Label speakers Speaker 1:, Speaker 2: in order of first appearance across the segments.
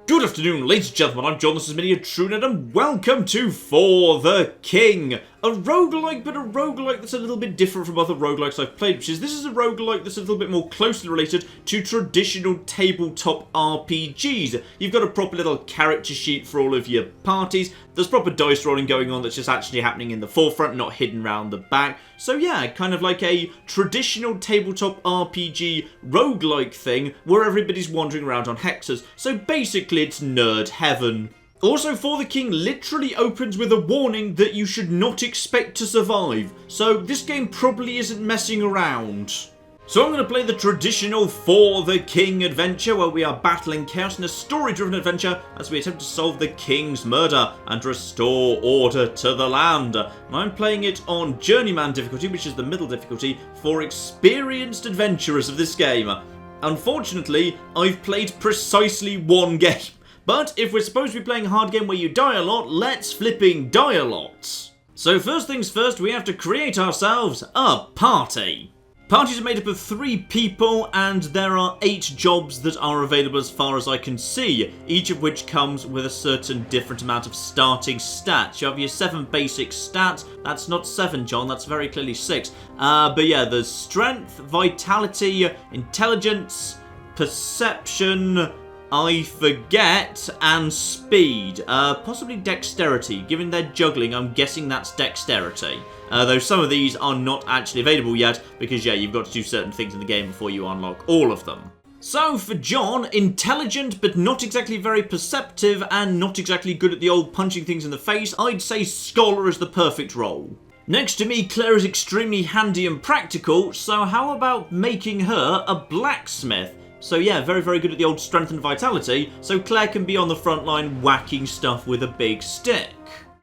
Speaker 1: Good afternoon, ladies and gentlemen, I'm John, this is MiniaTrueNet, and welcome to For the King. A roguelike, but a roguelike that's a little bit different from other roguelikes I've played, which is this is a roguelike that's a little bit more closely related to traditional tabletop RPGs. You've got a proper little character sheet for all of your parties, there's proper dice rolling going on that's just actually happening in the forefront, not hidden around the back. So yeah, kind of like a traditional tabletop RPG roguelike thing where everybody's wandering around on hexes. So basically it's nerd heaven. Also, For the King literally opens with a warning that you should not expect to survive, so this game probably isn't messing around. So I'm going to play the traditional For the King adventure, where we are battling chaos in a story-driven adventure as we attempt to solve the King's murder and restore order to the land. And I'm playing it on Journeyman difficulty, which is the middle difficulty, for experienced adventurers of this game. Unfortunately, I've played precisely one game. But if we're supposed to be playing a hard game where you die a lot, let's flipping die a lot. So first things first, we have to create ourselves a party. Parties are made up of 3 people, and there are 8 jobs that are available as far as I can see, each of which comes with a certain different amount of starting stats. You have your 7 basic stats. That's not 7, John, that's very clearly 6. But yeah, there's strength, vitality, intelligence, perception, I forget, and speed. Possibly dexterity. Given they're juggling, I'm guessing that's dexterity. Though some of these are not actually available yet, because yeah, you've got to do certain things in the game before you unlock all of them. So for John, intelligent but not exactly very perceptive and not exactly good at the old punching things in the face, I'd say scholar is the perfect role. Next to me, Claire is extremely handy and practical, so how about making her a blacksmith? So yeah, very, very good at the old strength and vitality, so Claire can be on the front line whacking stuff with a big stick.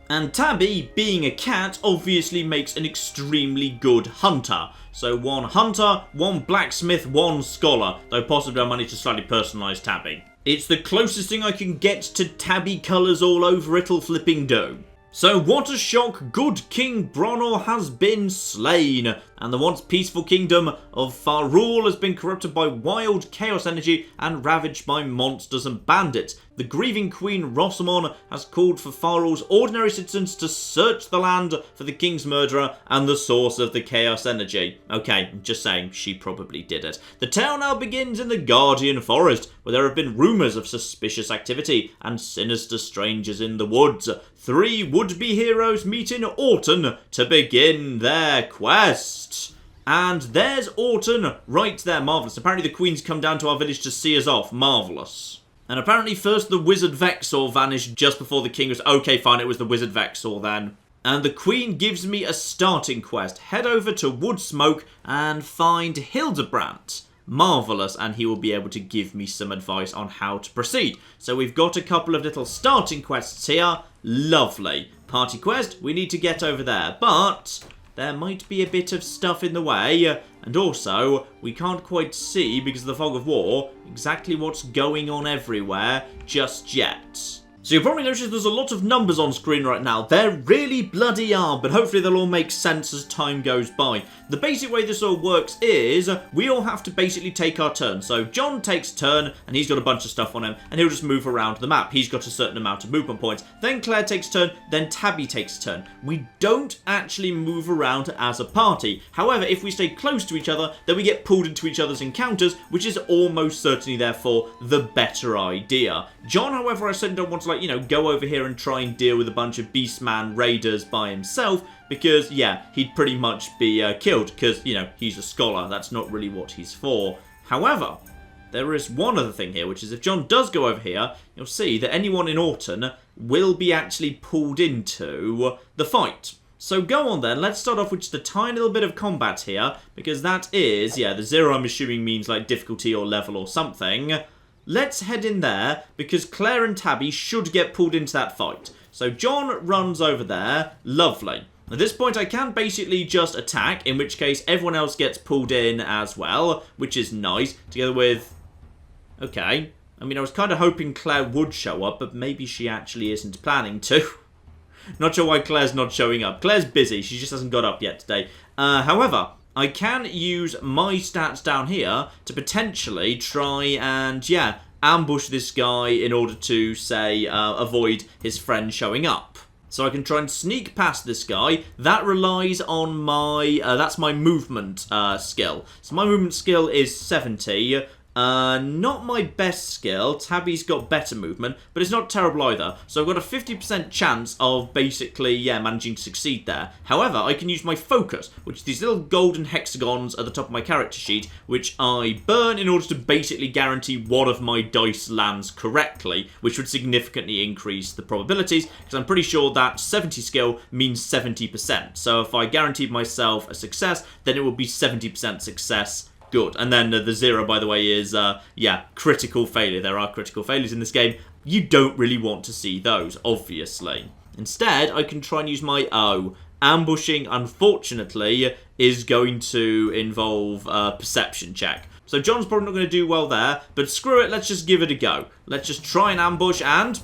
Speaker 1: And Tabby, being a cat, obviously makes an extremely good hunter. So 1 hunter, 1 blacksmith, 1 scholar, though possibly I might need to slightly personalise Tabby. It's the closest thing I can get to Tabby colours all over it'll flipping do. So what a shock, good King Bronor has been slain, and the once peaceful kingdom of Farul has been corrupted by wild chaos energy and ravaged by monsters and bandits. The grieving Queen Rosamond has called for Farul's ordinary citizens to search the land for the king's murderer and the source of the chaos energy. Okay, I'm just saying, she probably did it. The tale now begins in the Guardian Forest, where there have been rumours of suspicious activity and sinister strangers in the woods. 3 would-be heroes meet in Orton to begin their quest. And there's Orton right there, marvellous. Apparently the Queen's come down to our village to see us off, marvellous. And apparently first the Wizard Vexor vanished just before the King was... Okay, fine, it was the Wizard Vexor then. And the Queen gives me a starting quest. Head over to Woodsmoke and find Hildebrandt. Marvellous, and he will be able to give me some advice on how to proceed. So we've got a couple of little starting quests here. Lovely. Party quest, we need to get over there, but there might be a bit of stuff in the way, and also we can't quite see, because of the fog of war, exactly what's going on everywhere just yet. So you'll probably notice there's a lot of numbers on screen right now. There really bloody are, but hopefully they'll all make sense as time goes by. The basic way this all works is we all have to basically take our turn. So John takes turn, and he's got a bunch of stuff on him, and he'll just move around the map. He's got a certain amount of movement points. Then Claire takes turn, then Tabby takes turn. We don't actually move around as a party. However, if we stay close to each other, then we get pulled into each other's encounters, which is almost certainly, therefore, the better idea. John, however, I certainly don't want to, go over here and try and deal with a bunch of Beastman raiders by himself, because, yeah, he'd pretty much be killed, because, he's a scholar. That's not really what he's for. However, there is one other thing here, which is if John does go over here, you'll see that anyone in Orton will be actually pulled into the fight. So go on then, let's start off with just a tiny little bit of combat here, because that is, the 0 I'm assuming means like difficulty or level or something. Let's head in there, because Claire and Tabby should get pulled into that fight. So John runs over there. Lovely. At this point, I can basically just attack, in which case everyone else gets pulled in as well, which is nice, together with... Okay. I mean, I was kind of hoping Claire would show up, but maybe she actually isn't planning to. Not sure why Claire's not showing up. Claire's busy. She just hasn't got up yet today. However, I can use my stats down here to potentially try and, ambush this guy in order to, say, avoid his friend showing up. So I can try and sneak past this guy. That relies on my, that's my movement skill. So my movement skill is 70. Not my best skill. Tabby's got better movement, but it's not terrible either. So I've got a 50% chance of basically, yeah, managing to succeed there. However, I can use my focus, which is these little golden hexagons at the top of my character sheet, which I burn in order to basically guarantee one of my dice lands correctly, which would significantly increase the probabilities, because I'm pretty sure that 70 skill means 70%. So if I guaranteed myself a success, then it would be 70% success. Good. And then the 0, by the way, is, yeah, critical failure. There are critical failures in this game. You don't really want to see those, obviously. Instead, I can try and use my O. Ambushing, unfortunately, is going to involve a perception check. So John's probably not going to do well there, but screw it, let's just give it a go. Let's just try and ambush, and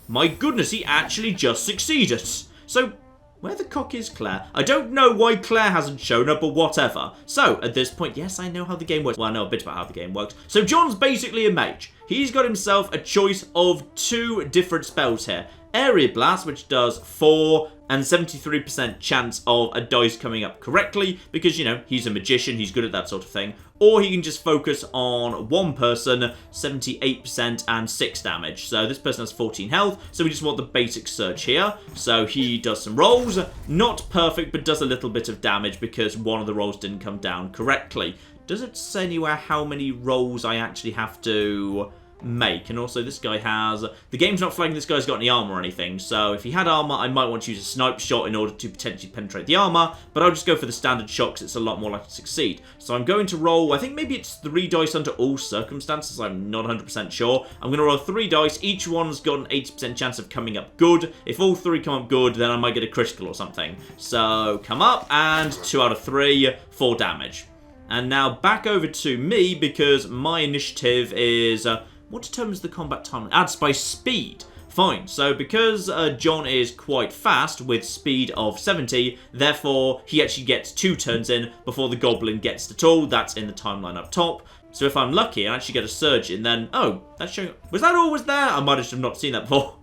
Speaker 1: my goodness, he actually just succeeded. So where the cock is Claire? I don't know why Claire hasn't shown up, or whatever. So, at this point, yes, I know how the game works. Well, I know a bit about how the game works. So, John's basically a mage. He's got himself a choice of 2 different spells here. Area Blast, which does 4 and 73% chance of a dice coming up correctly, because, you know, he's a magician, he's good at that sort of thing. Or he can just focus on one person, 78% and 6 damage. So this person has 14 health, so we just want the basic surge here. So he does some rolls, not perfect, but does a little bit of damage because one of the rolls didn't come down correctly. Does it say anywhere how many rolls I actually have to make? And also this guy has, the game's not flagging this guy's got any armor or anything, so if he had armor I might want to use a snipe shot in order to potentially penetrate the armor, but I'll just go for the standard shot because it's a lot more likely to succeed. So I'm going to roll, I think maybe it's 3 dice under all circumstances, I'm not 100% sure. I'm going to roll 3 dice, each one's got an 80% chance of coming up good. If all 3 come up good, then I might get a critical or something. So come up, and 2 out of 3, 4 damage. And now back over to me, because my initiative is, what determines the combat time? Adds by speed. Fine, so because John is quite fast with speed of 70, therefore he actually gets 2 turns in before the goblin gets it all. That's in the timeline up top. So if I'm lucky and actually get a surge in, then, oh, that's showing, was that always there? I might have not seen that before.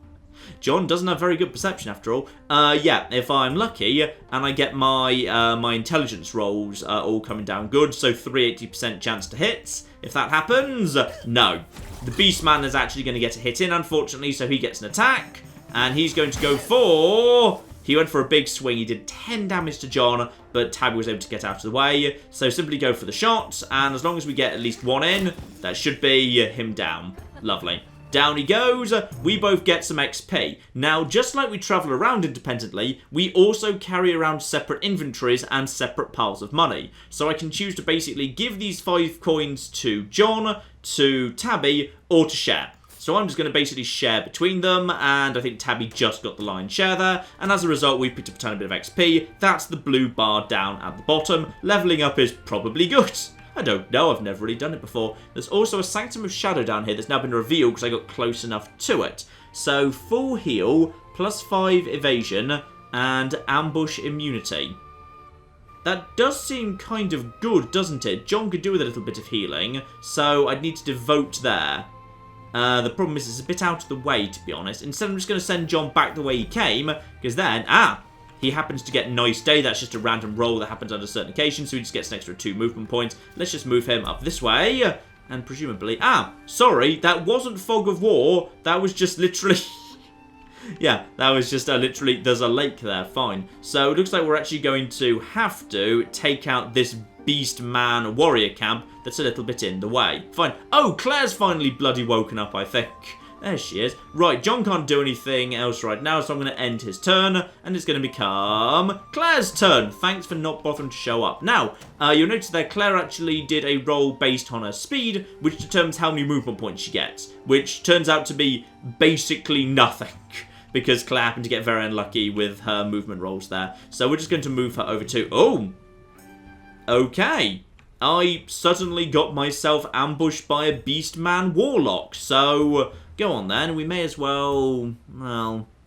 Speaker 1: John doesn't have very good perception after all. Yeah, if I'm lucky and I get my my intelligence rolls all coming down good, so 380% chance to hit. If that happens, no. The Beastman is actually going to get a hit in, unfortunately, so he gets an attack. And he's going to go for... He went for a big swing. He did 10 damage to John, but Tabby was able to get out of the way. So simply go for the shot, and as long as we get at least 1 in, that should be him down. Lovely. Down he goes, we both get some XP. Now, just like we travel around independently, we also carry around separate inventories and separate piles of money. So I can choose to basically give these 5 coins to John, to Tabby, or to share. So I'm just going to basically share between them, and I think Tabby just got the lion's share there, and as a result we've picked up a tiny bit of XP. That's the blue bar down at the bottom. Leveling up is probably good. I don't know, I've never really done it before. There's also a Sanctum of Shadow down here that's now been revealed because I got close enough to it. So, full heal, +5 evasion, and ambush immunity. That does seem kind of good, doesn't it? John could do with a little bit of healing, so I'd need to devote there. The problem is it's a bit out of the way, to be honest. Instead, I'm just going to send John back the way he came, because then, he happens to get Nice Day. That's just a random roll that happens on certain occasions, so he just gets an extra 2 movement points. Let's just move him up this way, and presumably... sorry, that wasn't Fog of War. That was just literally... yeah, that was just literally... There's a lake there, fine. So it looks like we're actually going to have to take out this Beast Man warrior camp that's a little bit in the way. Fine. Oh, Claire's finally bloody woken up, I think. There she is. Right, John can't do anything else right now, so I'm going to end his turn, and it's going to become Claire's turn. Thanks for not bothering to show up. Now, you'll notice that Claire actually did a roll based on her speed, which determines how many movement points she gets, which turns out to be basically nothing, because Claire happened to get very unlucky with her movement rolls there. So we're just going to move her over to... Oh! Okay. I suddenly got myself ambushed by a Beastman Warlock, so... Go on then, we may as well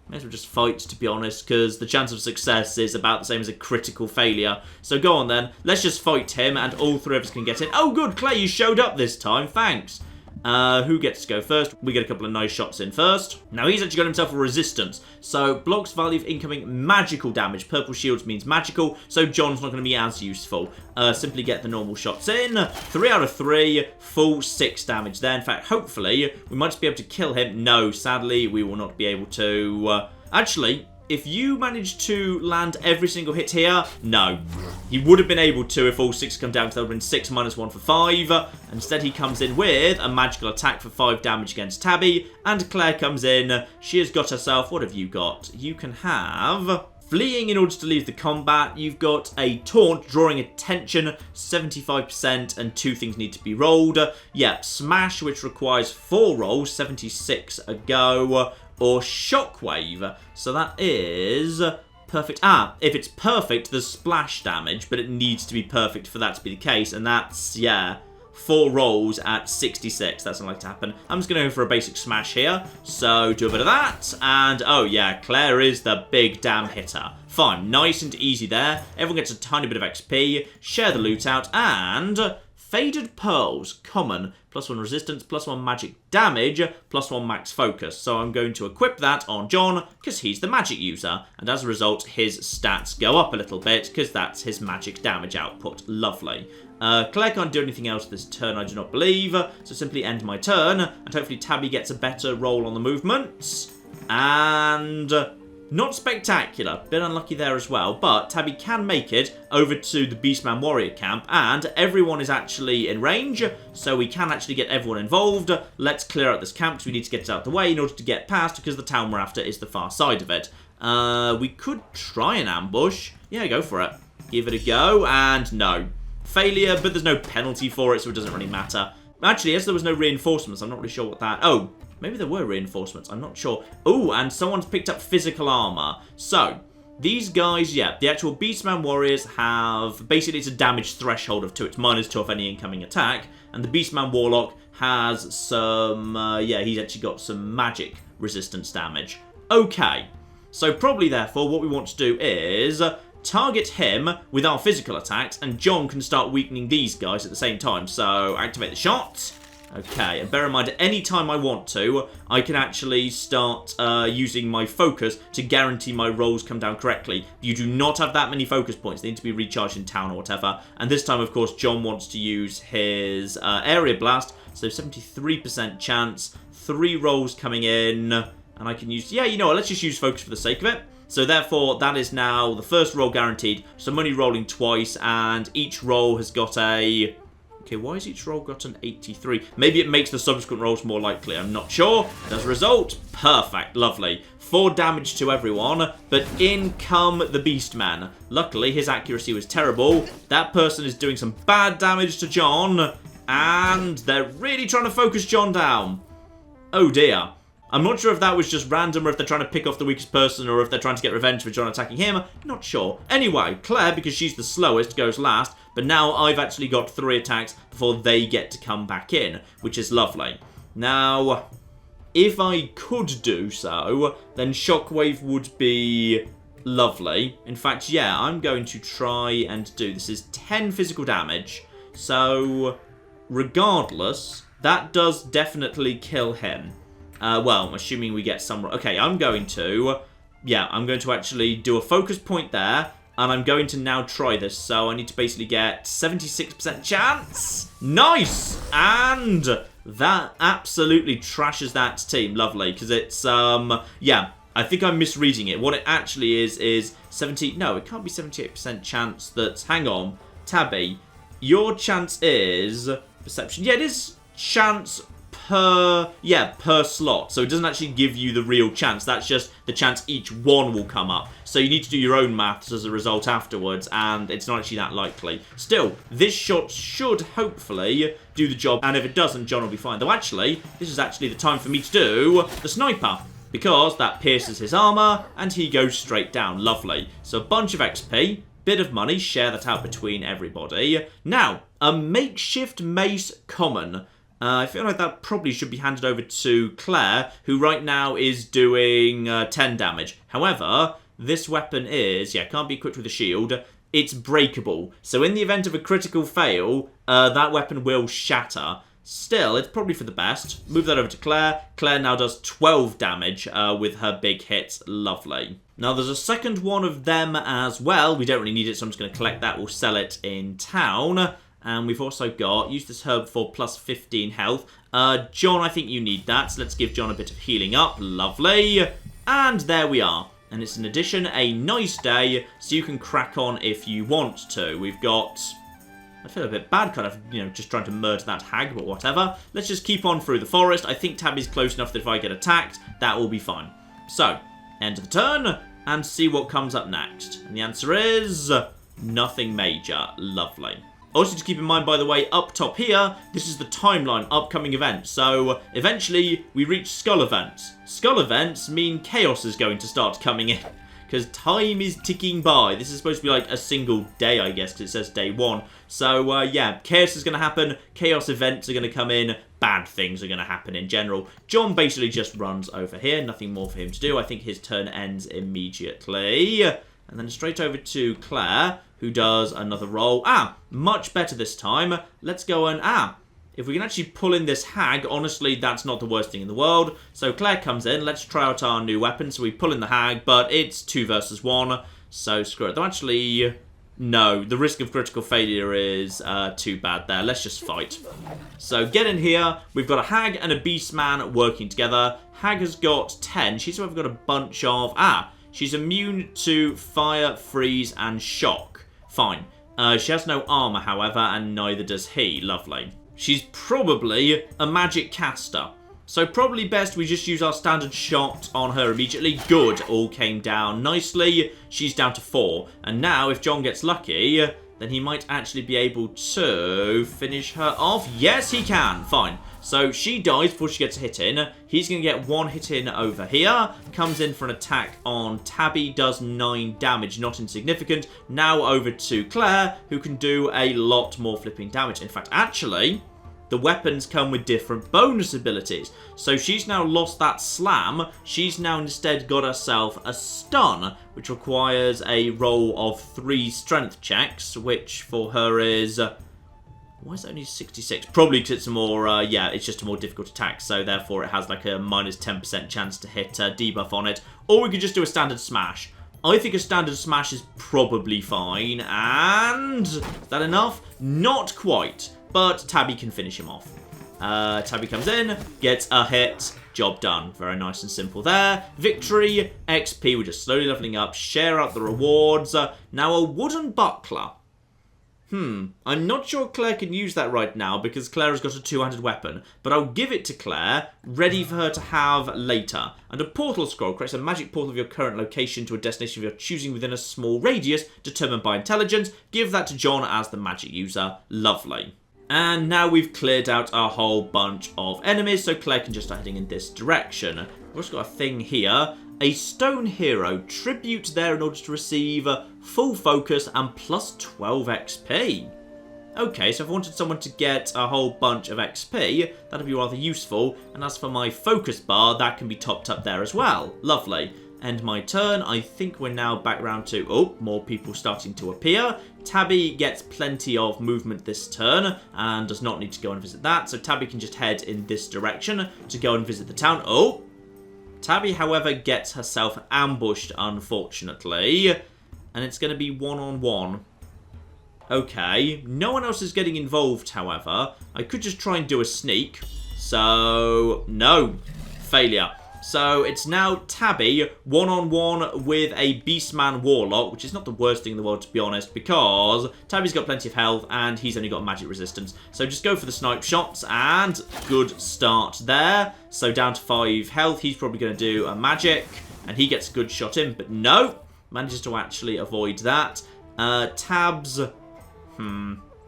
Speaker 1: just fight, to be honest, because the chance of success is about the same as a critical failure. So go on then, let's just fight him, and all 3 of us can get in. Oh good, Clay, you showed up this time, thanks. Who gets to go first? We get a couple of nice shots in first. Now, he's actually got himself a resistance. So, blocks value of incoming magical damage. Purple shields means magical, so John's not going to be as useful. Simply get the normal shots in. 3 out of 3, full 6 damage there. In fact, hopefully, we might just be able to kill him. No, sadly, we will not be able to. Actually, if you manage to land every single hit here, no. He would have been able to if all 6 come down, because that would have been 6 minus 1 for 5. Instead, he comes in with a magical attack for 5 damage against Tabby. And Claire comes in. She has got herself... What have you got? You can have... Fleeing in order to leave the combat. You've got a taunt, drawing attention, 75%, and 2 things need to be rolled. Yeah, smash, which requires 4 rolls, 76 a go, or shockwave. So that is perfect. If it's perfect, there's splash damage, but it needs to be perfect for that to be the case, and that's, yeah, 4 rolls at 66. That's not like to happen. I'm just going to go for a basic smash here. So, do a bit of that. And, oh yeah, Claire is the big damn hitter. Fine. Nice and easy there. Everyone gets a tiny bit of XP. Share the loot out. And... Faded Pearls, common, +1 resistance, +1 magic damage, +1 max focus. So I'm going to equip that on John, because he's the magic user. And as a result, his stats go up a little bit, because that's his magic damage output. Lovely. Claire can't do anything else this turn, I do not believe. So simply end my turn, and hopefully Tabby gets a better roll on the movements. And... Not spectacular, bit unlucky there as well, but Tabby can make it over to the Beastman Warrior camp, and everyone is actually in range, so we can actually get everyone involved. Let's clear out this camp, because we need to get it out of the way in order to get past, because the town we're after is the far side of it. We could try an ambush. Yeah, go for it. Give it a go, and no. Failure, but there's no penalty for it, so it doesn't really matter. Actually, yes, there was no reinforcements. I'm not really sure what that... Oh, maybe there were reinforcements. I'm not sure. Oh, and someone's picked up physical armor. So, these guys, yeah, the actual Beastman Warriors have... Basically, it's a damage threshold of 2. It's -2 off any incoming attack. And the Beastman Warlock has some... yeah, he's actually got some magic resistance damage. Okay. So, probably, therefore, what we want to do is... target him with our physical attacks, and John can start weakening these guys at the same time. So, activate the shot. Okay, and bear in mind, at any time I want to, I can actually start using my focus to guarantee my rolls come down correctly. You do not have that many focus points. They need to be recharged in town or whatever. And this time, of course, John wants to use his area blast. So 73% chance, 3 rolls coming in, and I can use... Yeah, you know what, let's just use focus for the sake of it. So therefore, that is now the first roll guaranteed. So I'm only rolling twice, and each roll has got a... Okay, why has each roll got an 83? Maybe it makes the subsequent rolls more likely. I'm not sure. As a result, perfect. Lovely. 4 damage to everyone, but in come the Beastman. Luckily, his accuracy was terrible. That person is doing some bad damage to John, and they're really trying to focus John down. Oh dear. I'm not sure if that was just random, or if they're trying to pick off the weakest person, or if they're trying to get revenge for John attacking him. Not sure. Anyway, Claire, because she's the slowest, goes last. But now I've actually got 3 attacks before they get to come back in, which is lovely. Now, if I could do so, then Shockwave would be lovely. In fact, yeah, I'm going to try and do... This is 10 physical damage. So, regardless, that does definitely kill him. Well, I'm assuming we get some... Okay, I'm going to actually do a focus point there, and I'm going to now try this. So I need to basically get 76% chance. Nice! And that absolutely trashes that team. Lovely, because it's, yeah, I think I'm misreading it. What it actually is 70... No, it can't be 78% chance that... Hang on, Tabby, your chance is... Perception. Yeah, it is chance... per slot. So it doesn't actually give you the real chance. That's just the chance each one will come up. So you need to do your own maths as a result afterwards, and it's not actually that likely. Still, this shot should hopefully do the job, and if it doesn't, John will be fine. Though actually, this is actually the time for me to do the sniper, because that pierces his armor, and he goes straight down. Lovely. So a bunch of XP, bit of money, share that out between everybody. Now, a makeshift mace common. I feel like that probably should be handed over to Claire, who right now is doing 10 damage. However, this weapon is, yeah, can't be equipped with a shield. It's breakable. So in the event of a critical fail, that weapon will shatter. Still, it's probably for the best. Move that over to Claire. Claire now does 12 damage with her big hits. Lovely. Now, there's a second one of them as well. We don't really need it, so I'm just going to collect that. We'll sell it in town. And we've also got, use this herb for plus 15 health. John, I think you need that. So let's give John a bit of healing up. Lovely. And there we are. And it's in addition a nice day, so you can crack on if you want to. We've got... I feel a bit bad kind of, just trying to murder that hag, but whatever. Let's just keep on through the forest. I think Tabby's close enough that if I get attacked, that will be fine. So, end of the turn, and see what comes up next. And the answer is... nothing major. Lovely. Also, to keep in mind, by the way, up top here, this is the timeline, upcoming events. So, eventually, we reach Skull events. Skull events mean chaos is going to start coming in. Because time is ticking by. This is supposed to be like a single day, I guess, because it says day 1. So, yeah, chaos is going to happen. Chaos events are going to come in. Bad things are going to happen in general. John basically just runs over here. Nothing more for him to do. I think his turn ends immediately. And then straight over to Claire, who does another roll. Much better this time. Let's go and... if we can actually pull in this hag, honestly, that's not the worst thing in the world. So Claire comes in. Let's try out our new weapon. So we pull in the hag, but it's 2 versus 1. So screw it. Though actually, no. The risk of critical failure is too bad there. Let's just fight. So get in here. We've got a hag and a beast man working together. Hag has got 10. She's got a bunch of... she's immune to fire, freeze, and shock. Fine. She has no armor, however, and neither does he. Lovely. She's probably a magic caster. So probably best we just use our standard shot on her immediately. Good. All came down nicely. She's down to 4. And now, if John gets lucky, then he might actually be able to finish her off. Yes, he can. Fine. So she dies before she gets a hit in. He's going to get 1 hit in over here. Comes in for an attack on Tabby. Does 9 damage. Not insignificant. Now over to Claire, who can do a lot more flipping damage. In fact, actually... the weapons come with different bonus abilities. So she's now lost that slam. She's now instead got herself a stun, which requires a roll of 3 strength checks, which for her is... why is it only 66? Probably because it's a more, it's just a more difficult attack. So therefore it has like a minus 10% chance to hit debuff on it. Or we could just do a standard smash. I think a standard smash is probably fine. And is that enough? Not quite. But Tabby can finish him off. Tabby comes in, gets a hit, job done. Very nice and simple there. Victory, XP, we're just slowly leveling up, share out the rewards. Now a wooden buckler. I'm not sure Claire can use that right now because Claire has got a 2-handed weapon. But I'll give it to Claire, ready for her to have later. And a portal scroll creates a magic portal of your current location to a destination of your choosing within a small radius, determined by intelligence. Give that to John as the magic user. Lovely. And now we've cleared out a whole bunch of enemies, so Claire can just start heading in this direction. We've also got a thing here. A stone hero. Tribute there in order to receive full focus and plus 12 XP. Okay, so if I wanted someone to get a whole bunch of XP, that'd be rather useful. And as for my focus bar, that can be topped up there as well. Lovely. End my turn. I think we're now back round to... oh, more people starting to appear. Tabby gets plenty of movement this turn and does not need to go and visit that. So Tabby can just head in this direction to go and visit the town. Oh! Tabby, however, gets herself ambushed, unfortunately. And it's going to be one-on-one. Okay. No one else is getting involved, however. I could just try and do a sneak. So, no. Failure. So it's now Tabby one-on-one with a Beastman Warlock, which is not the worst thing in the world, to be honest, because Tabby's got plenty of health and he's only got magic resistance. So just go for the snipe shots and good start there. So down to 5 health, he's probably going to do a magic and he gets a good shot in, but no, manages to actually avoid that. Tabs,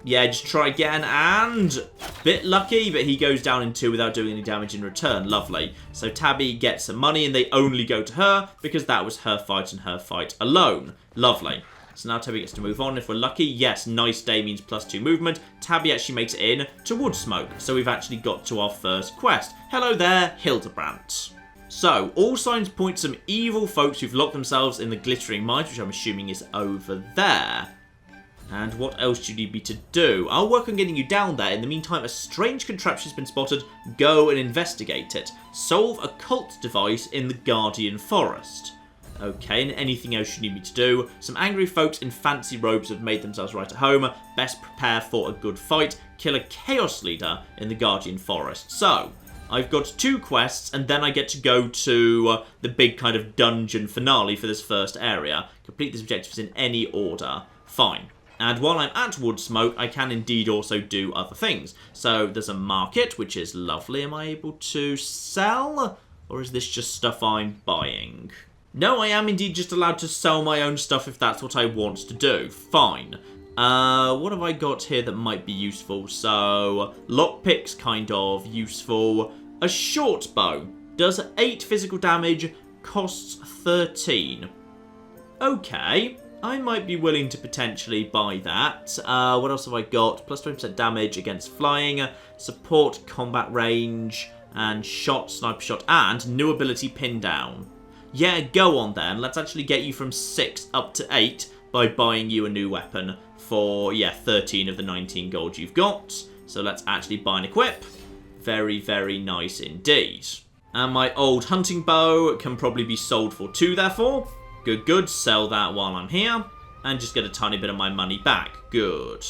Speaker 1: yeah, just try again, and a bit lucky, but he goes down in 2 without doing any damage in return. Lovely. So Tabby gets some money, and they only go to her, because that was her fight and her fight alone. Lovely. So now Tabby gets to move on if we're lucky. Yes, nice day means +2 movement. Tabby actually makes it in to Woodsmoke, so we've actually got to our first quest. Hello there, Hildebrandt. So, all signs point to some evil folks who've locked themselves in the Glittering Mines, which I'm assuming is over there. And what else do you need me to do? I'll work on getting you down there. In the meantime, a strange contraption has been spotted. Go and investigate it. Solve a cult device in the Guardian Forest. Okay, and anything else you need me to do? Some angry folks in fancy robes have made themselves right at home. Best prepare for a good fight. Kill a chaos leader in the Guardian Forest. So, I've got 2 quests, and then I get to go to the big kind of dungeon finale for this first area. Complete these objectives in any order. Fine. And while I'm at Woodsmoke, I can indeed also do other things. So there's a market, which is lovely. Am I able to sell? Or is this just stuff I'm buying? No, I am indeed just allowed to sell my own stuff if that's what I want to do. Fine. What have I got here that might be useful? So, lockpicks kind of useful. A short bow does 8 physical damage, costs 13. Okay. I might be willing to potentially buy that. What else have I got? Plus 20% damage against flying, support, combat range, and shot, sniper shot, and new ability pin down. Yeah, go on then. Let's actually get you from 6 up to 8 by buying you a new weapon for, yeah, 13 of the 19 gold you've got. So let's actually buy and equip. Very, very nice indeed. And my old hunting bow can probably be sold for 2, therefore. Good, good. Sell that while I'm here. And just get a tiny bit of my money back. Good.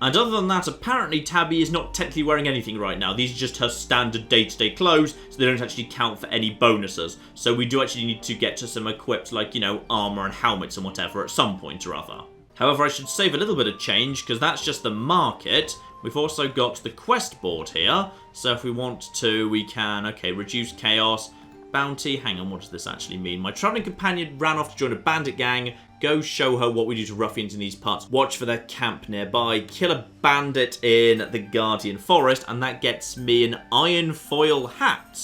Speaker 1: And other than that, apparently Tabby is not technically wearing anything right now. These are just her standard day-to-day clothes, so they don't actually count for any bonuses. So we do actually need to get to some equipped, like, you know, armor and helmets and whatever at some point or other. However, I should save a little bit of change, because that's just the market. We've also got the quest board here. So if we want to, we can, okay, reduce chaos. Bounty, hang on, what does this actually mean? My travelling companion ran off to join a bandit gang. Go show her what we do to ruffians in these parts. Watch for their camp nearby. Kill a bandit in the Guardian Forest, and that gets me an iron foil hat.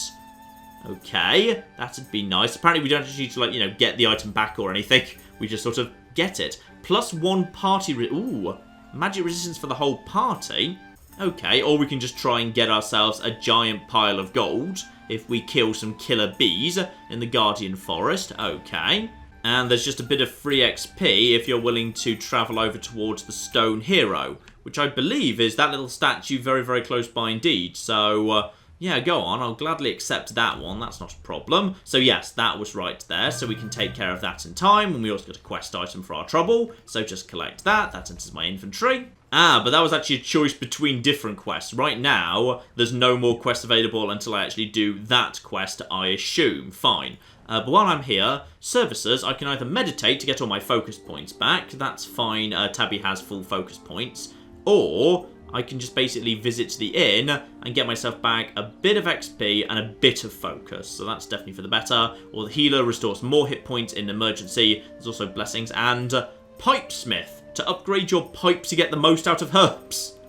Speaker 1: Okay, that'd be nice. Apparently we don't actually need to, like, you know, get the item back or anything. We just sort of get it. Plus 1 party... Ooh, magic resistance for the whole party. Okay, or we can just try and get ourselves a giant pile of gold if we kill some killer bees in the Guardian Forest. Okay. And there's just a bit of free XP if you're willing to travel over towards the Stone Hero, which I believe is that little statue very, very close by indeed. So, yeah, go on. I'll gladly accept that one. That's not a problem. So, yes, that was right there. So we can take care of that in time. And we also got a quest item for our trouble. So just collect that. That enters my inventory. Ah, but that was actually a choice between different quests. Right now, there's no more quests available until I actually do that quest, I assume. Fine. But while I'm here, services, I can either meditate to get all my focus points back. That's fine. Tabby has full focus points. Or I can just basically visit the inn and get myself back a bit of XP and a bit of focus. So that's definitely for the better. Or the healer restores more hit points in emergency. There's also blessings. And Pipesmith to upgrade your pipe to get the most out of herbs.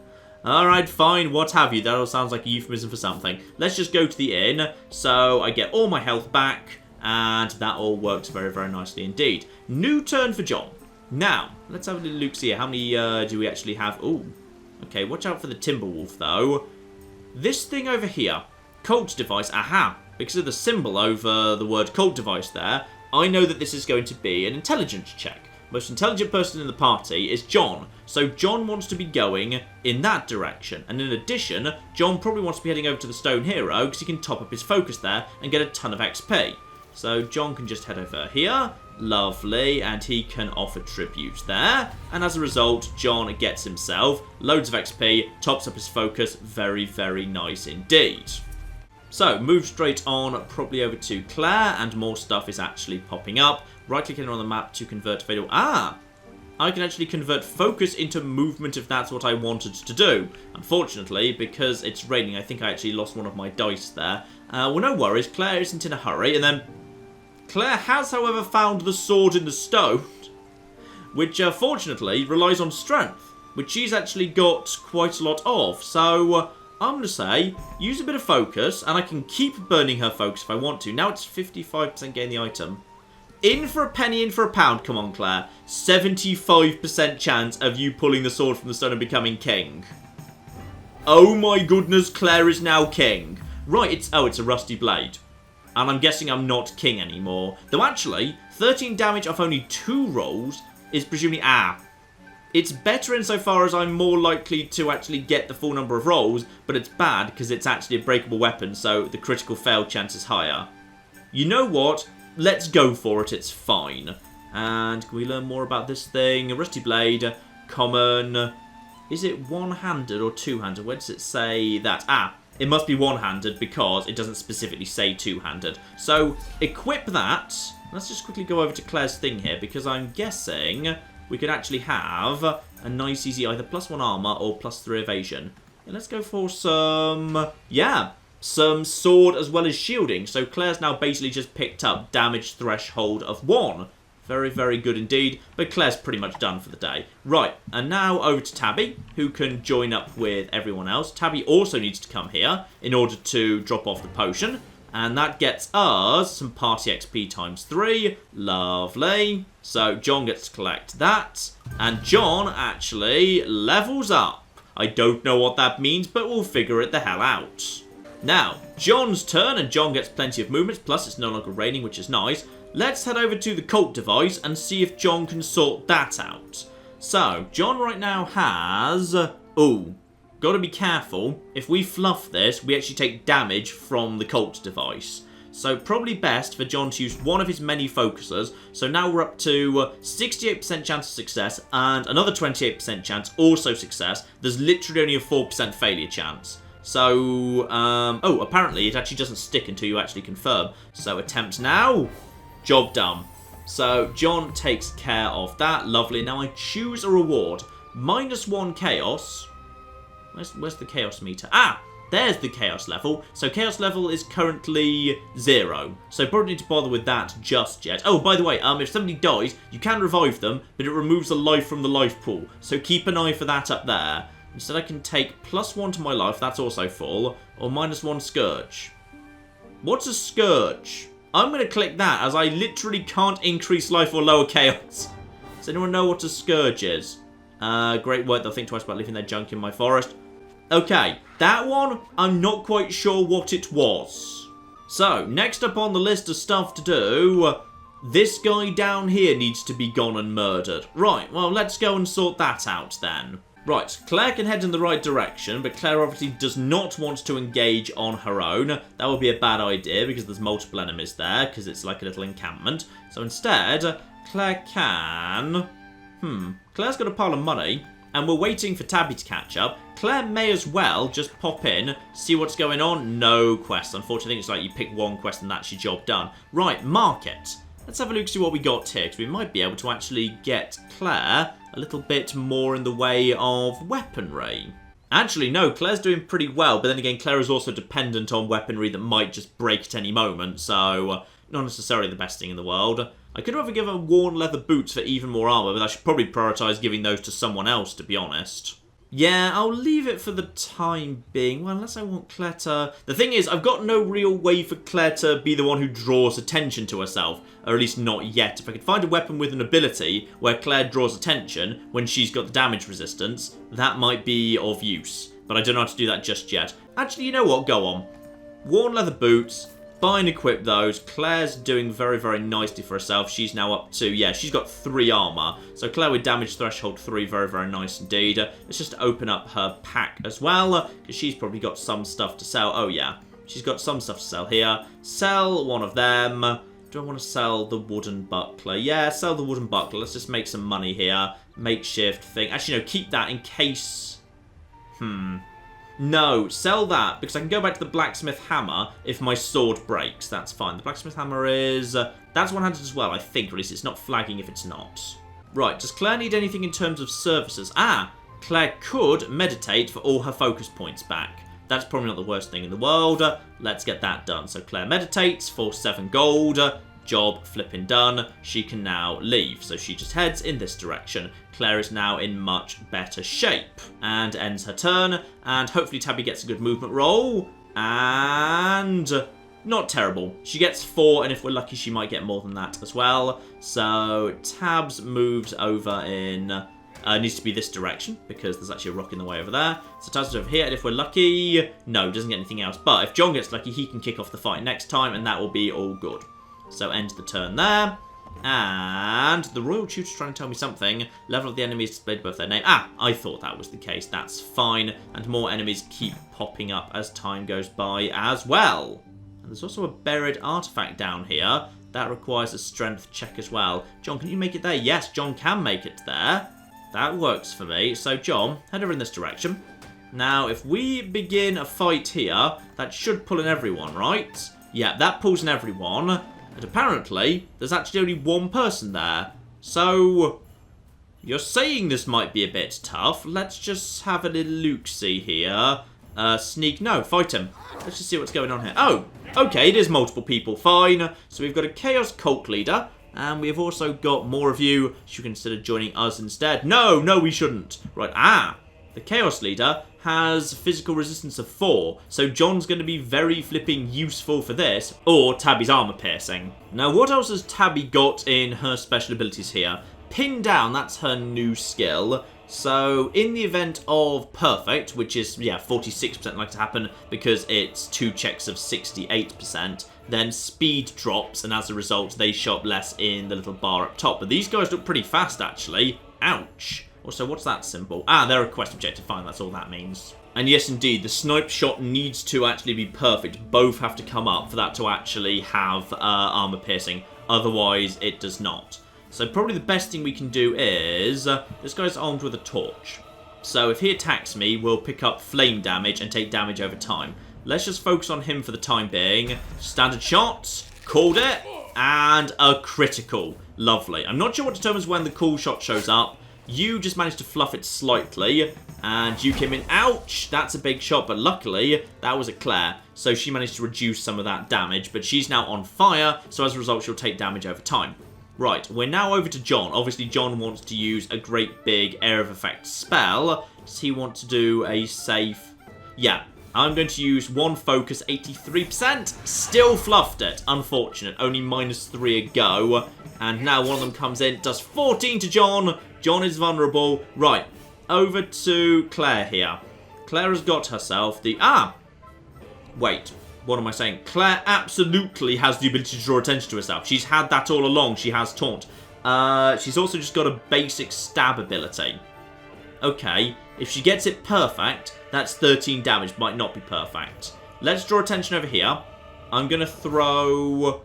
Speaker 1: Alright, fine, what have you. That all sounds like a euphemism for something. Let's just go to the inn. So I get all my health back. And that all works very, very nicely indeed. New turn for John. Now, let's have a little look here. How many do we actually have? Ooh. Okay, watch out for the Timberwolf, though. This thing over here, cult device, aha. Because of the symbol over the word cult device there, I know that this is going to be an intelligence check. Most intelligent person in the party is John. So John wants to be going in that direction. And in addition, John probably wants to be heading over to the Stone Hero because he can top up his focus there and get a ton of XP. So John can just head over here. Lovely. And he can offer tribute there. And as a result, John gets himself loads of XP, tops up his focus. Very, very nice indeed. So, move straight on, probably over to Claire, and more stuff is actually popping up. Right-click on the map to convert fatal. Ah! I can actually convert focus into movement if that's what I wanted to do. Unfortunately, because it's raining, I think I actually lost one of my dice there. Well, no worries, Claire isn't in a hurry. And then, Claire has, however, found the sword in the stone, which, fortunately, relies on strength, which she's actually got quite a lot of. So, I'm going to say, use a bit of focus, and I can keep burning her focus if I want to. Now it's 55% gain the item. In for a penny, in for a pound. Come on, Claire. 75% chance of you pulling the sword from the stone and becoming king. Oh my goodness, Claire is now king. Right, it's a rusty blade. And I'm guessing I'm not king anymore. Though actually, 13 damage off only 2 rolls is presumably... It's better insofar as I'm more likely to actually get the full number of rolls, but it's bad because it's actually a breakable weapon, so the critical fail chance is higher. You know what? Let's go for it, it's fine. And can we learn more about this thing? A rusty blade, common. Is it one-handed or two-handed? Where does it say that? Ah, it must be one-handed because it doesn't specifically say two-handed. So, equip that. Let's just quickly go over to Claire's thing here because I'm guessing we could actually have a nice easy either +1 armor or +3 evasion. Yeah, let's go for some, some sword as well as shielding. So Claire's now basically just picked up damage threshold of 1. Very, very good indeed. But Claire's pretty much done for the day. Right, and now over to Tabby, who can join up with everyone else. Tabby also needs to come here in order to drop off the potion. And that gets us some party XP times 3. Lovely. So John gets to collect that. And John actually levels up. I don't know what that means, but we'll figure it the hell out. Now, John's turn, and John gets plenty of movements. Plus, it's no longer raining, which is nice. Let's head over to the cult device and see if John can sort that out. So, John right now has... Ooh, got to be careful. If we fluff this, we actually take damage from the cult device. So, probably best for John to use one of his many focusers. So now we're up to 68% chance of success and another 28% chance, also success. There's literally only a 4% failure chance. So, oh, apparently it actually doesn't stick until you actually confirm. So, attempt now. Job done. So, John takes care of that. Lovely. Now I choose a reward. -1 chaos. Where's the chaos meter? Ah! There's the chaos level. So, chaos level is currently 0. So, probably need to bother with that just yet. Oh, by the way, if somebody dies, you can revive them, but it removes the life from the life pool. So, keep an eye for that up there. Instead, I can take +1 to my life. That's also full. Or -1 scourge. What's a scourge? I'm going to click that, as I literally can't increase life or lower chaos. Does anyone know what a scourge is? Great work. They'll think twice about leaving their junk in my forest. Okay, that one, I'm not quite sure what it was. So, next up on the list of stuff to do, this guy down here needs to be gone and murdered. Right, well, let's go and sort that out then. Right, Claire can head in the right direction, but Claire obviously does not want to engage on her own. That would be a bad idea because there's multiple enemies there, because it's like a little encampment. So instead, Claire can... Claire's got a pile of money, and we're waiting for Tabby to catch up. Claire may as well just pop in, see what's going on. No quest. Unfortunately, it's like you pick one quest and that's your job done. Right, market. Let's have a look, see what we got here, because we might be able to actually get Claire a little bit more in the way of weaponry. Actually, no, Claire's doing pretty well, but then again, Claire is also dependent on weaponry that might just break at any moment, so not necessarily the best thing in the world. I could rather give her worn leather boots for even more armor, but I should probably prioritise giving those to someone else, to be honest. Yeah, I'll leave it for the time being. Well, unless I want Claire to... The thing is, I've got no real way for Claire to be the one who draws attention to herself. Or at least not yet. If I could find a weapon with an ability where Claire draws attention when she's got the damage resistance, that might be of use. But I don't know how to do that just yet. Actually, you know what? Go on. Worn leather boots. Buy and equip those. Claire's doing very, very nicely for herself. She's now up to, yeah, she's got 3 armor. So Claire with damage threshold 3, very, very nice indeed. Let's just open up her pack as well, because she's probably got some stuff to sell. Oh, yeah. She's got some stuff to sell here. Sell one of them. Do I want to sell the wooden buckler? Yeah, sell the wooden buckler. Let's just make some money here. Makeshift thing. Actually, no, keep that in case... No, sell that, because I can go back to the blacksmith hammer if my sword breaks. That's fine. The blacksmith hammer is... that's one-handed as well, I think, or at least it's not flagging if it's not. Right, does Claire need anything in terms of services? Ah, Claire could meditate for all her focus points back. That's probably not the worst thing in the world. Let's get that done. So Claire meditates for 7 gold. Job flipping done. She can now leave. So she just heads in this direction. Claire is now in much better shape. And ends her turn. And hopefully Tabby gets a good movement roll. And... not terrible. She gets 4, and if we're lucky, she might get more than that as well. So Tabs moves over in... needs to be this direction, because there's actually a rock in the way over there. So Tabs is over here, and if we're lucky... no, doesn't get anything else. But if John gets lucky, he can kick off the fight next time, and that will be all good. So end the turn there. And the Royal Tutor's trying to tell me something. Level of the enemy is displayed above their name. Ah, I thought that was the case. That's fine. And more enemies keep popping up as time goes by as well. And there's also a buried artifact down here. That requires a strength check as well. John, can you make it there? Yes, John can make it there. That works for me. So, John, head over in this direction. Now, if we begin a fight here, that should pull in everyone, right? Yeah, that pulls in everyone. But apparently, there's actually only one person there. So, you're saying this might be a bit tough. Let's just have a little look-see here. Sneak. No, fight him. Let's just see what's going on here. Oh, okay, it is multiple people. Fine. So we've got a Chaos Cult Leader. And we have also got more of you. Should we consider joining us instead? No, we shouldn't. Right, the Chaos Leader has physical resistance of 4, so John's going to be very flipping useful for this, or Tabby's armor piercing. Now, what else has Tabby got in her special abilities here? Pin down, that's her new skill. So, in the event of perfect, which is, 46% likely to happen because it's 2 checks of 68%, then speed drops, and as a result, they show up less in the little bar up top. But these guys look pretty fast, actually. Ouch. Also, what's that symbol? Ah, they're a quest objective. Fine, that's all that means. And yes, indeed, the snipe shot needs to actually be perfect. Both have to come up for that to actually have armor piercing. Otherwise, it does not. So probably the best thing we can do is... this guy's armed with a torch. So if he attacks me, we'll pick up flame damage and take damage over time. Let's just focus on him for the time being. Standard shot. Called it. And a critical. Lovely. I'm not sure what determines when the cool shot shows up. You just managed to fluff it slightly, and you came in. Ouch! That's a big shot, but luckily, that was a Claire, so she managed to reduce some of that damage, but she's now on fire, so as a result, she'll take damage over time. Right, we're now over to John. Obviously, John wants to use a great big Area of Effect spell. Does he want to do a safe... Yeah, I'm going to use one focus, 83%. Still fluffed it. Unfortunate. Only -3 a go. And now one of them comes in, does 14 to John. John is vulnerable. Right, over to Claire here. Claire has got herself the... Wait, what am I saying? Claire absolutely has the ability to draw attention to herself. She's had that all along. She has taunt. She's also just got a basic stab ability. Okay, if she gets it perfect, that's 13 damage. Might not be perfect. Let's draw attention over here. I'm going to throw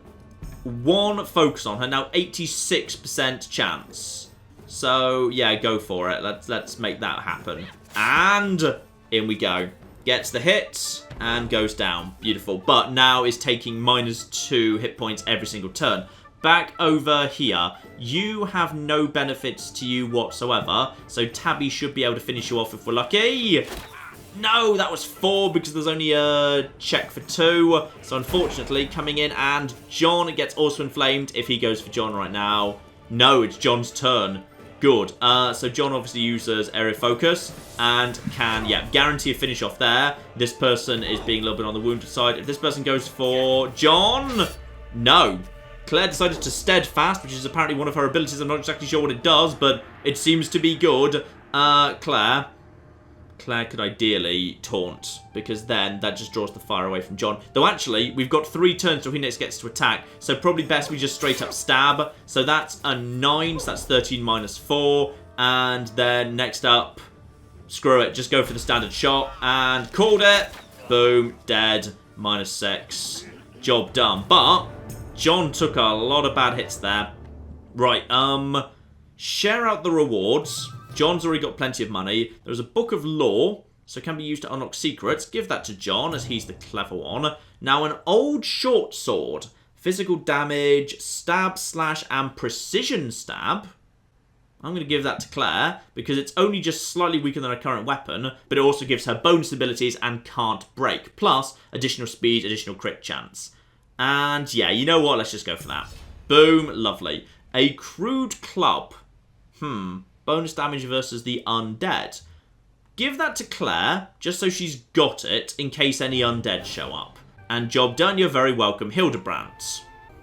Speaker 1: one focus on her. Now, 86% chance. So, yeah, go for it. Let's make that happen. And in we go. Gets the hit and goes down. Beautiful. But now is taking -2 hit points every single turn. Back over here. You have no benefits to you whatsoever. So Tabby should be able to finish you off if we're lucky. No, that was 4 because there's only a check for 2. So unfortunately, coming in, and John gets also inflamed if he goes for John right now. No, it's John's turn. Good. So John obviously uses area focus and can, guarantee a finish off there. This person is being a little bit on the wounded side. If this person goes for John, no. Claire decided to steadfast, which is apparently one of her abilities. I'm not exactly sure what it does, but it seems to be good. Claire could ideally taunt, because then that just draws the fire away from John. Though actually, we've got 3 turns till he next gets to attack, so probably best we just straight up stab. So that's a 9, so that's 13 -4. And then next up, screw it, just go for the standard shot. And called it. Boom, dead, -6. Job done. But John took a lot of bad hits there. Right, share out the rewards. John's already got plenty of money. There's a book of lore, so it can be used to unlock secrets. Give that to John, as he's the clever one. Now, an old short sword. Physical damage, stab, slash, and precision stab. I'm going to give that to Claire, because it's only just slightly weaker than her current weapon, but it also gives her bonus abilities and can't break. Plus, additional speed, additional crit chance. And, yeah, you know what? Let's just go for that. Boom. Lovely. A crude club. Bonus damage versus the undead. Give that to Claire, just so she's got it, in case any undead show up. And job done, you're very welcome, Hildebrand.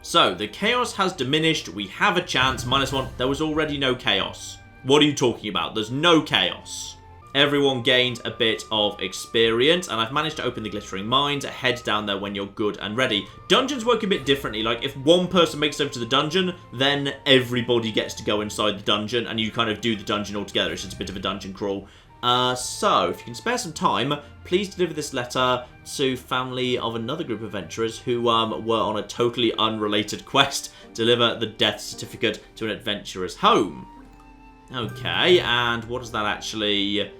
Speaker 1: So, the chaos has diminished, we have a chance, -1. There was already no chaos. What are you talking about? There's no chaos. Everyone gained a bit of experience, and I've managed to open the Glittering Mines. Head down there when you're good and ready. Dungeons work a bit differently. Like, if one person makes it over to the dungeon, then everybody gets to go inside the dungeon, and you kind of do the dungeon all together. It's just a bit of a dungeon crawl. So, if you can spare some time, please deliver this letter to family of another group of adventurers who were on a totally unrelated quest. Deliver the death certificate to an adventurer's home. Okay, and what does that actually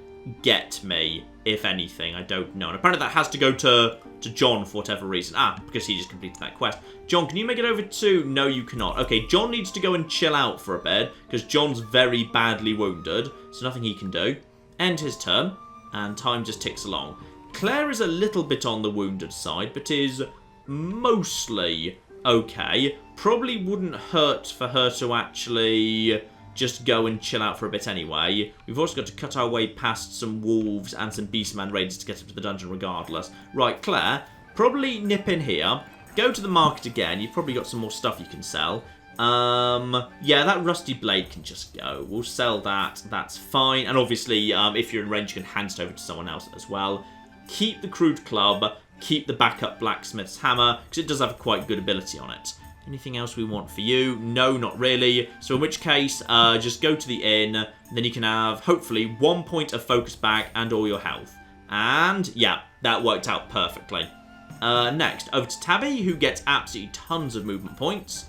Speaker 1: get me, if anything? I don't know. And apparently that has to go to John for whatever reason. Because he just completed that quest. John, can you make it over to... No, you cannot. Okay, John needs to go and chill out for a bit, because John's very badly wounded, so nothing he can do. End his turn, and time just ticks along. Claire is a little bit on the wounded side, but is mostly okay. Probably wouldn't hurt for her to actually just go and chill out for a bit anyway. We've also got to cut our way past some wolves and some beastman raiders to get up to the dungeon regardless. Right, Claire, probably nip in here. Go to the market again. You've probably got some more stuff you can sell. Yeah, that rusty blade can just go. We'll sell that. That's fine. And obviously, if you're in range, you can hand it over to someone else as well. Keep the crude club. Keep the backup blacksmith's hammer, because it does have a quite good ability on it. Anything else we want for you? No, not really. So in which case, just go to the inn. Then you can have, hopefully, 1 point of focus back and all your health. And, yeah, that worked out perfectly. Next, over to Tabby, who gets absolutely tons of movement points.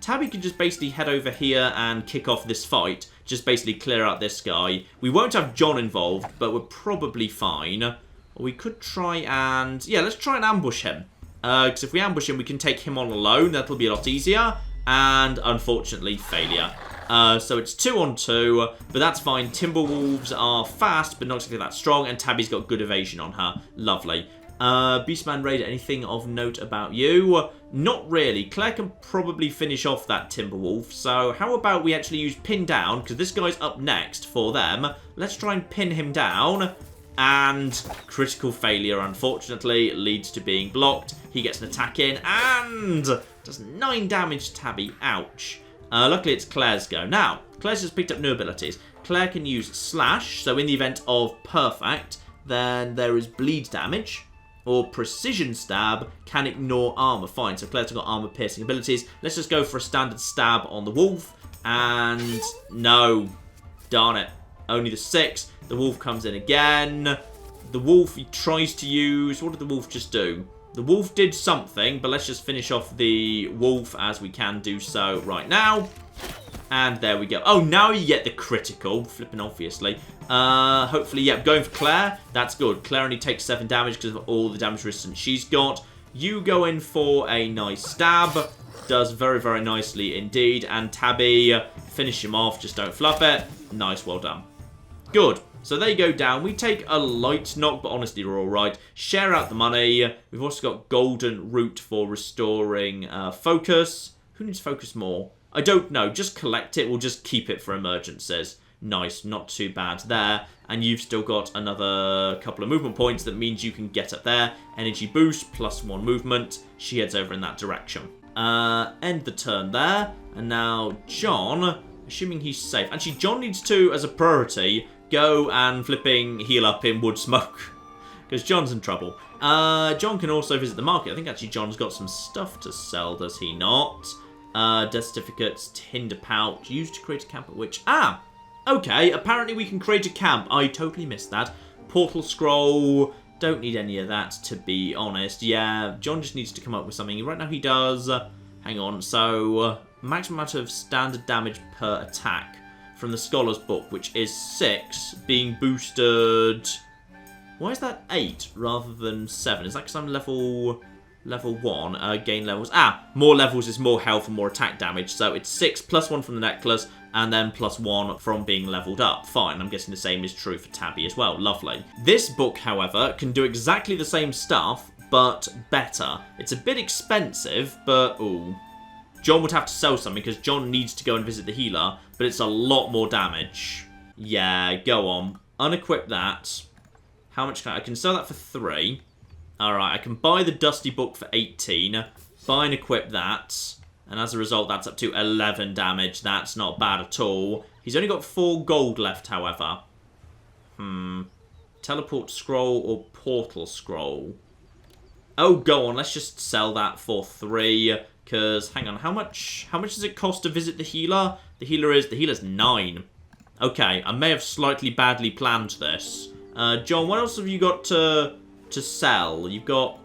Speaker 1: Tabby can just basically head over here and kick off this fight. Just basically clear out this guy. We won't have John involved, but we're probably fine. Or we could try and... Yeah, let's try and ambush him. Because if we ambush him, we can take him on alone. That'll be a lot easier. And, unfortunately, failure. So it's 2 on 2, but that's fine. Timberwolves are fast, but not exactly that strong. And Tabby's got good evasion on her. Lovely. Beastman Raider, anything of note about you? Not really. Claire can probably finish off that Timberwolf. So how about we actually use pin down, because this guy's up next for them. Let's try and pin him down. And critical failure, unfortunately, leads to being blocked. He gets an attack in and does 9 damage to Tabby. Ouch. Luckily, it's Claire's go. Now, Claire's just picked up new abilities. Claire can use Slash, so in the event of Perfect, then there is bleed damage. Or Precision Stab can ignore armor. Fine, so Claire's got armor piercing abilities. Let's just go for a standard stab on the wolf. And no. Darn it. Only the 6. The wolf comes in again. The wolf, he tries to use... What did the wolf just do? The wolf did something, but let's just finish off the wolf as we can do so right now. And there we go. Oh, now you get the critical. Flipping, obviously. Hopefully, yeah, going for Claire. That's good. Claire only takes 7 damage because of all the damage resistance she's got. You go in for a nice stab. Does very, very nicely indeed. And Tabby, finish him off. Just don't fluff it. Nice, well done. Good. So they go down. We take a light knock, but honestly, we're all right. Share out the money. We've also got golden root for restoring focus. Who needs focus more? I don't know. Just collect it. We'll just keep it for emergencies. Nice. Not too bad there. And you've still got another couple of movement points. That means you can get up there. Energy boost, +1 movement. She heads over in that direction. End the turn there. And now John, assuming he's safe. Actually, John needs to, as a priority, go and flipping heal up in wood smoke. Because John's in trouble. John can also visit the market. I think actually John's got some stuff to sell, does he not? Death certificates, tinder pouch, used to create a camp at which... Okay, apparently we can create a camp. I totally missed that. Portal scroll, don't need any of that, to be honest. Yeah, John just needs to come up with something. Right now he does... hang on, so... maximum amount of standard damage per attack from the Scholar's Book, which is 6, being boosted... Why is that 8 rather than 7? Is that because I'm level 1? Gain levels. More levels is more health and more attack damage. So it's 6 +1 from the necklace, and then +1 from being leveled up. Fine, I'm guessing the same is true for Tabby as well. Lovely. This book, however, can do exactly the same stuff, but better. It's a bit expensive, but... ooh. John would have to sell something because John needs to go and visit the healer, but it's a lot more damage. Yeah, go on. Unequip that. How much can I can sell that for 3. Alright, I can buy the Dusty Book for 18. Buy and equip that. And as a result, that's up to 11 damage. That's not bad at all. He's only got 4 gold left, however. Teleport scroll or portal scroll? Oh, go on. Let's just sell that for 3. Because, hang on, how much does it cost to visit the healer? The healer's 9. Okay, I may have slightly badly planned this. John, what else have you got to sell? You've got...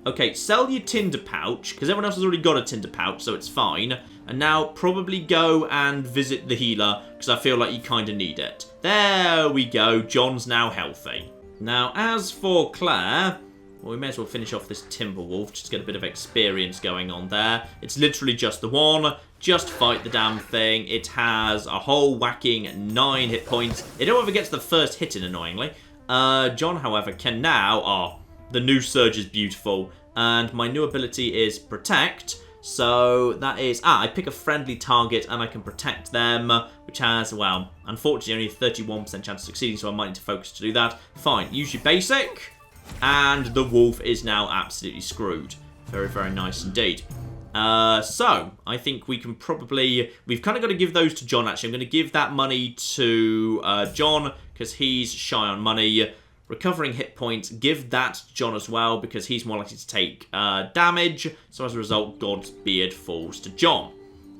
Speaker 1: Okay, sell your tinder pouch, because everyone else has already got a tinder pouch, so it's fine. And now, probably go and visit the healer, because I feel like you kind of need it. There we go, John's now healthy. Now, as for Claire... Well, we may as well finish off this Timberwolf, just to get a bit of experience going on there. It's literally just the one. Just fight the damn thing. It has a whole whacking 9 hit points. It never gets the first hit in, annoyingly. John, however, can now... Oh, the new Surge is beautiful. And my new ability is Protect. So that is... I pick a friendly target and I can protect them, which has, well, unfortunately only a 31% chance of succeeding, so I might need to focus to do that. Fine, use your basic... And the wolf is now absolutely screwed. Very, very nice indeed. So, I think we can probably... We've kind of got to give those to John, actually. I'm going to give that money to John, because he's shy on money. Recovering hit points, give that to John as well, because he's more likely to take damage. So, as a result, God's Beard falls to John.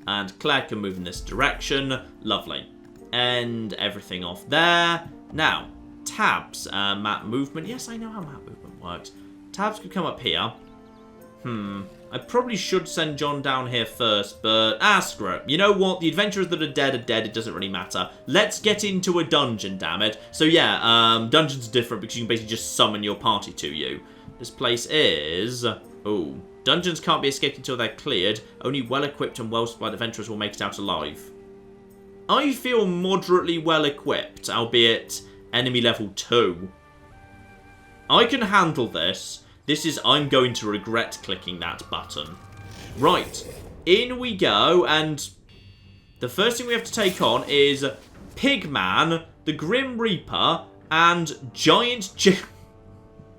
Speaker 1: And Claire can move in this direction. Lovely. End everything off there. Now... Tabs, map movement. Yes, I know how map movement works. Tabs could come up here. I probably should send John down here first, but screw it. You know what? The adventurers that are dead. It doesn't really matter. Let's get into a dungeon, damn it. So yeah, dungeons are different because you can basically just summon your party to you. This place is... Oh, dungeons can't be escaped until they're cleared. Only well-equipped and well-supplied adventurers will make it out alive. I feel moderately well-equipped, albeit... Enemy level 2. I can handle this. This is... I'm going to regret clicking that button. Right. In we go, and... The first thing we have to take on is... Pigman, the Grim Reaper, and Giant...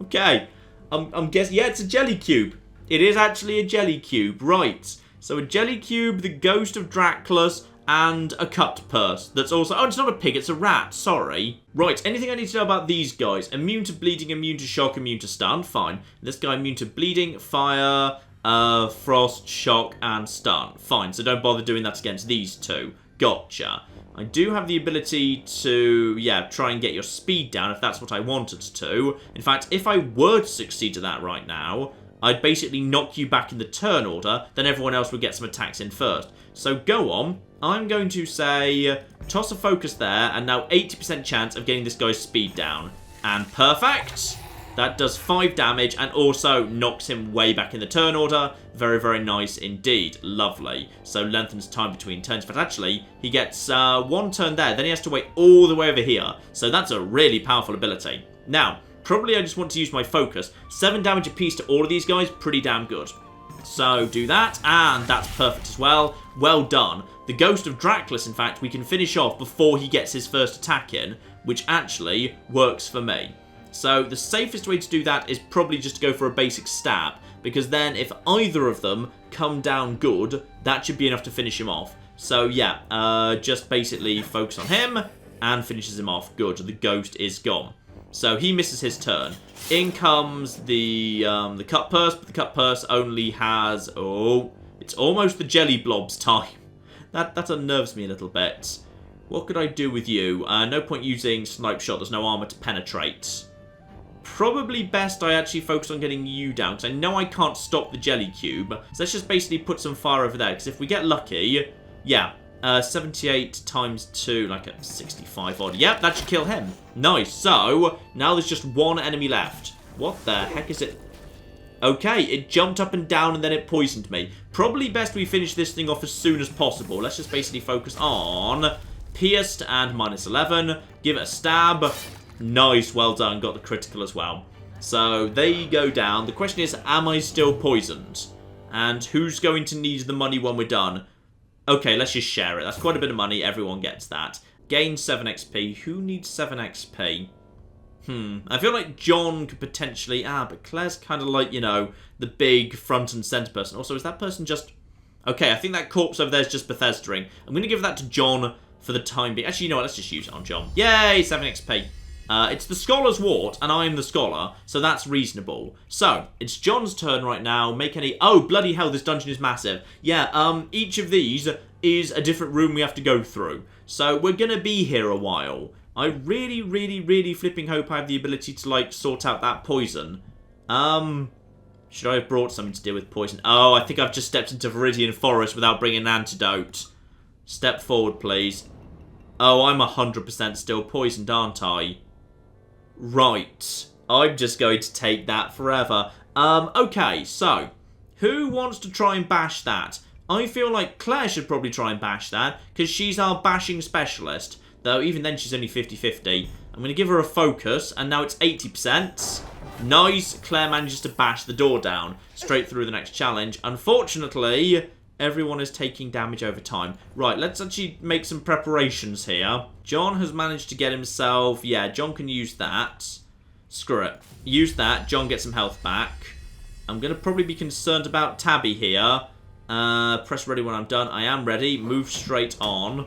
Speaker 1: Okay. I'm guessing... Yeah, it's a jelly cube. It is actually a jelly cube. Right. So a jelly cube, the Ghost of Dracula's... And a cut purse. That's also... Oh, it's not a pig, it's a rat. Sorry. Right, anything I need to know about these guys? Immune to bleeding, immune to shock, immune to stun. Fine. This guy immune to bleeding, fire, frost, shock, and stun. Fine, so don't bother doing that against these two. Gotcha. I do have the ability to, yeah, try and get your speed down if that's what I wanted to. In fact, if I were to succeed to that right now... I'd basically knock you back in the turn order, then everyone else would get some attacks in first. So go on. I'm going to say, toss a focus there, and now 80% chance of getting this guy's speed down. And perfect! That does 5 damage, and also knocks him way back in the turn order. Very, very nice indeed. Lovely. So lengthens time between turns. But actually, he gets 1 turn there, then he has to wait all the way over here. So that's a really powerful ability. Now... Probably I just want to use my focus. 7 damage apiece to all of these guys, pretty damn good. So do that, and that's perfect as well. Well done. The Ghost of Dracula's, in fact, we can finish off before he gets his first attack in, which actually works for me. So the safest way to do that is probably just to go for a basic stab, because then if either of them come down good, that should be enough to finish him off. So yeah, just basically focus on him, and finishes him off. Good, the ghost is gone. So he misses his turn. In comes the cut purse, but the cut purse only has... Oh, it's almost the jelly blobs time. That unnerves me a little bit. What could I do with you? No point using snipe shot. There's no armor to penetrate. Probably best I actually focus on getting you down, because I know I can't stop the jelly cube. So let's just basically put some fire over there, because if we get lucky... Yeah, 78 times 2, like a 65 odd. Yep, that should kill him. Nice. So, now there's just 1 enemy left. What the heck is it? Okay, it jumped up and down and then it poisoned me. Probably best we finish this thing off as soon as possible. Let's just basically focus on pierced and -11. Give it a stab. Nice, well done. Got the critical as well. So, they go down. The question is, am I still poisoned? And who's going to need the money when we're done? Okay, let's just share it. That's quite a bit of money. Everyone gets that. Gain 7 XP. Who needs 7 XP? I feel like John could potentially... but Claire's kind of like, you know, the big front and centre person. Also, is that person just... Okay, I think that corpse over there is just Bethesda-ing. I'm going to give that to John for the time being. Actually, you know what? Let's just use it on John. Yay! 7 XP. It's the Scholar's Wart, and I am the Scholar, so that's reasonable. So, it's John's turn right now. Make any... Oh, bloody hell, this dungeon is massive. Yeah, each of these is a different room we have to go through. So, we're gonna be here a while. I really, really, really flipping hope I have the ability to, like, sort out that poison. Should I have brought something to deal with poison? Oh, I think I've just stepped into Viridian Forest without bringing an antidote. Step forward, please. Oh, I'm 100% still poisoned, aren't I? Right. I'm just going to take that forever. Okay, so. Who wants to try and bash that? I feel like Claire should probably try and bash that, because she's our bashing specialist. Though, even then, she's only 50-50. I'm going to give her a focus, and now it's 80%. Nice. Claire manages to bash the door down. Straight through the next challenge. Unfortunately, everyone is taking damage over time. Right, let's actually make some preparations here. John has managed to get himself... Yeah, John can use that. Screw it. Use that. John gets some health back. I'm going to probably be concerned about Tabby here. Press ready when I'm done. I am ready. Move straight on.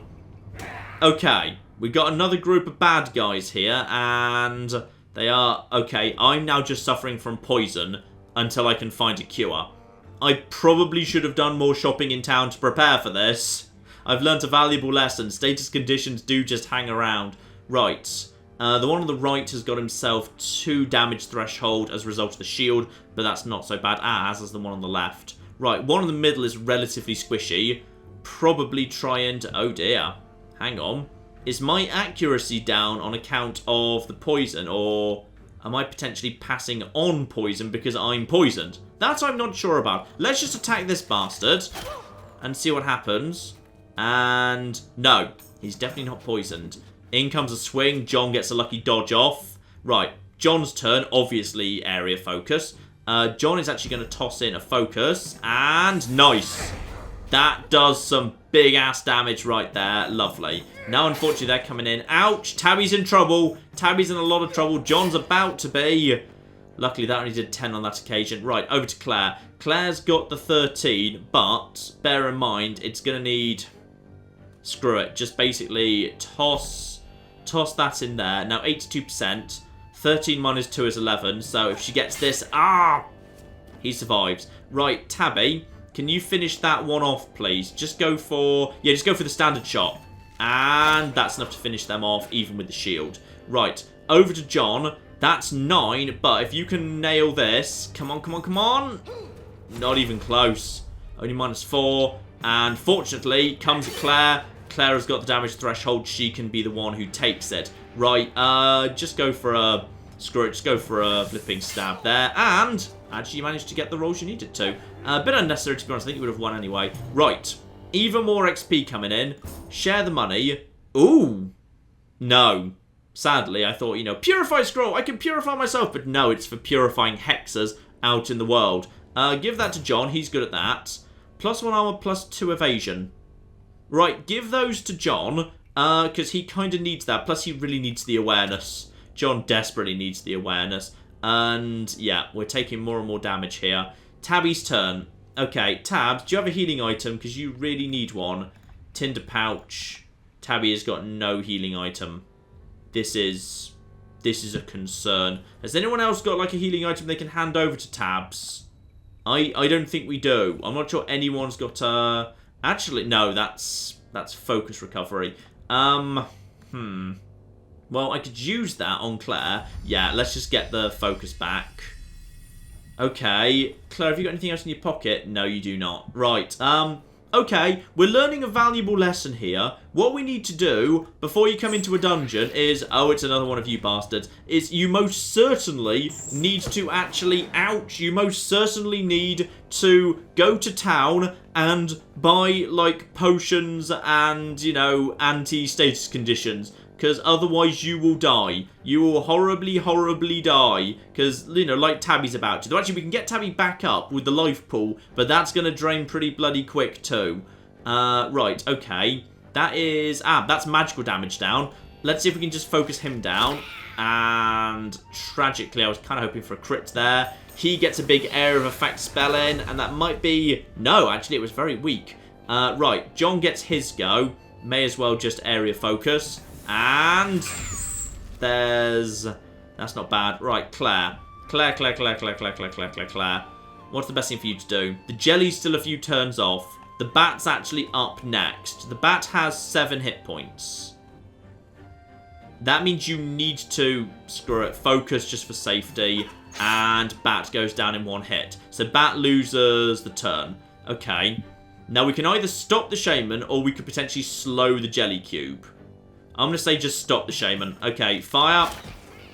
Speaker 1: Okay. We got another group of bad guys here, and they are... Okay, I'm now just suffering from poison until I can find a cure. I probably should have done more shopping in town to prepare for this. I've learnt a valuable lesson. Status conditions do just hang around. Right. The one on the right has got himself 2 damage threshold as a result of the shield, but that's not so bad as the one on the left. Right, one in the middle is relatively squishy. Probably try and... Oh dear. Hang on. Is my accuracy down on account of the poison, or am I potentially passing on poison because I'm poisoned? That I'm not sure about. Let's just attack this bastard and see what happens. And no, he's definitely not poisoned. In comes a swing. John gets a lucky dodge off. Right, John's turn. Obviously, area focus. John is actually going to toss in a focus. And nice. That does some big-ass damage right there. Lovely. Now, unfortunately, they're coming in. Ouch! Tabby's in trouble. Tabby's in a lot of trouble. John's about to be. Luckily, that only did 10 on that occasion. Right, over to Claire. Claire's got the 13, but bear in mind, it's going to need... Screw it. Just basically toss that in there. Now, 82%. 13 minus 2 is 11, so if she gets this... He survives. Right, Tabby... Can you finish that one off, please? Just go for... Yeah, just go for the standard shot. And that's enough to finish them off, even with the shield. Right, over to John. That's 9, but if you can nail this... Come on, come on, come on! Not even close. Only minus 4. And fortunately, comes Claire. Claire has got the damage threshold. She can be the one who takes it. Right, just go for a... Screw it, just go for a flipping stab there. And... Actually, you managed to get the rolls you needed to. A bit unnecessary, to be honest. I think you would have won anyway. Right. Even more XP coming in. Share the money. Ooh. No. Sadly, I thought, you know, purify scroll. I can purify myself. But no, it's for purifying hexes out in the world. Give that to John. He's good at that. +1 armor, +2 evasion. Right. Give those to John. Because he kind of needs that. Plus, he really needs the awareness. John desperately needs the awareness. And, yeah, we're taking more and more damage here. Tabby's turn. Okay, Tabs, do you have a healing item? Because you really need one. Tinder pouch. Tabby has got no healing item. This is a concern. Has anyone else got, like, a healing item they can hand over to Tabs? I don't think we do. I'm not sure anyone's got a... Actually, no, that's focus recovery. Well, I could use that on Claire. Yeah, let's just get the focus back. Okay. Claire, have you got anything else in your pocket? No, you do not. Right. Okay. We're learning a valuable lesson here. What we need to do before you come into a dungeon is... Oh, it's another one of you bastards. Is you most certainly need to actually... Ouch. You most certainly need to go to town and buy, like, potions and, you know, anti-status conditions. Because otherwise you will die. You will horribly, horribly die. Because, you know, like Tabby's about to. Though actually, we can get Tabby back up with the life pool. But that's going to drain pretty bloody quick too. Right, okay. That is... that's magical damage down. Let's see if we can just focus him down. And tragically, I was kind of hoping for a crit there. He gets a big area of effect spell in. And that might be... No, actually, it was very weak. Right, John gets his go. May as well just area focus. And There's... That's not bad. Right, Claire. Claire. What's the best thing for you to do? The jelly's still a few turns off. The bat's actually up next. The bat has 7 hit points. That means you need to, screw it, focus just for safety. And bat goes down in 1 hit. So bat loses the turn. Okay. Now we can either stop the shaman or we could potentially slow the jelly cube. I'm going to say just stop the shaman. Okay, fire.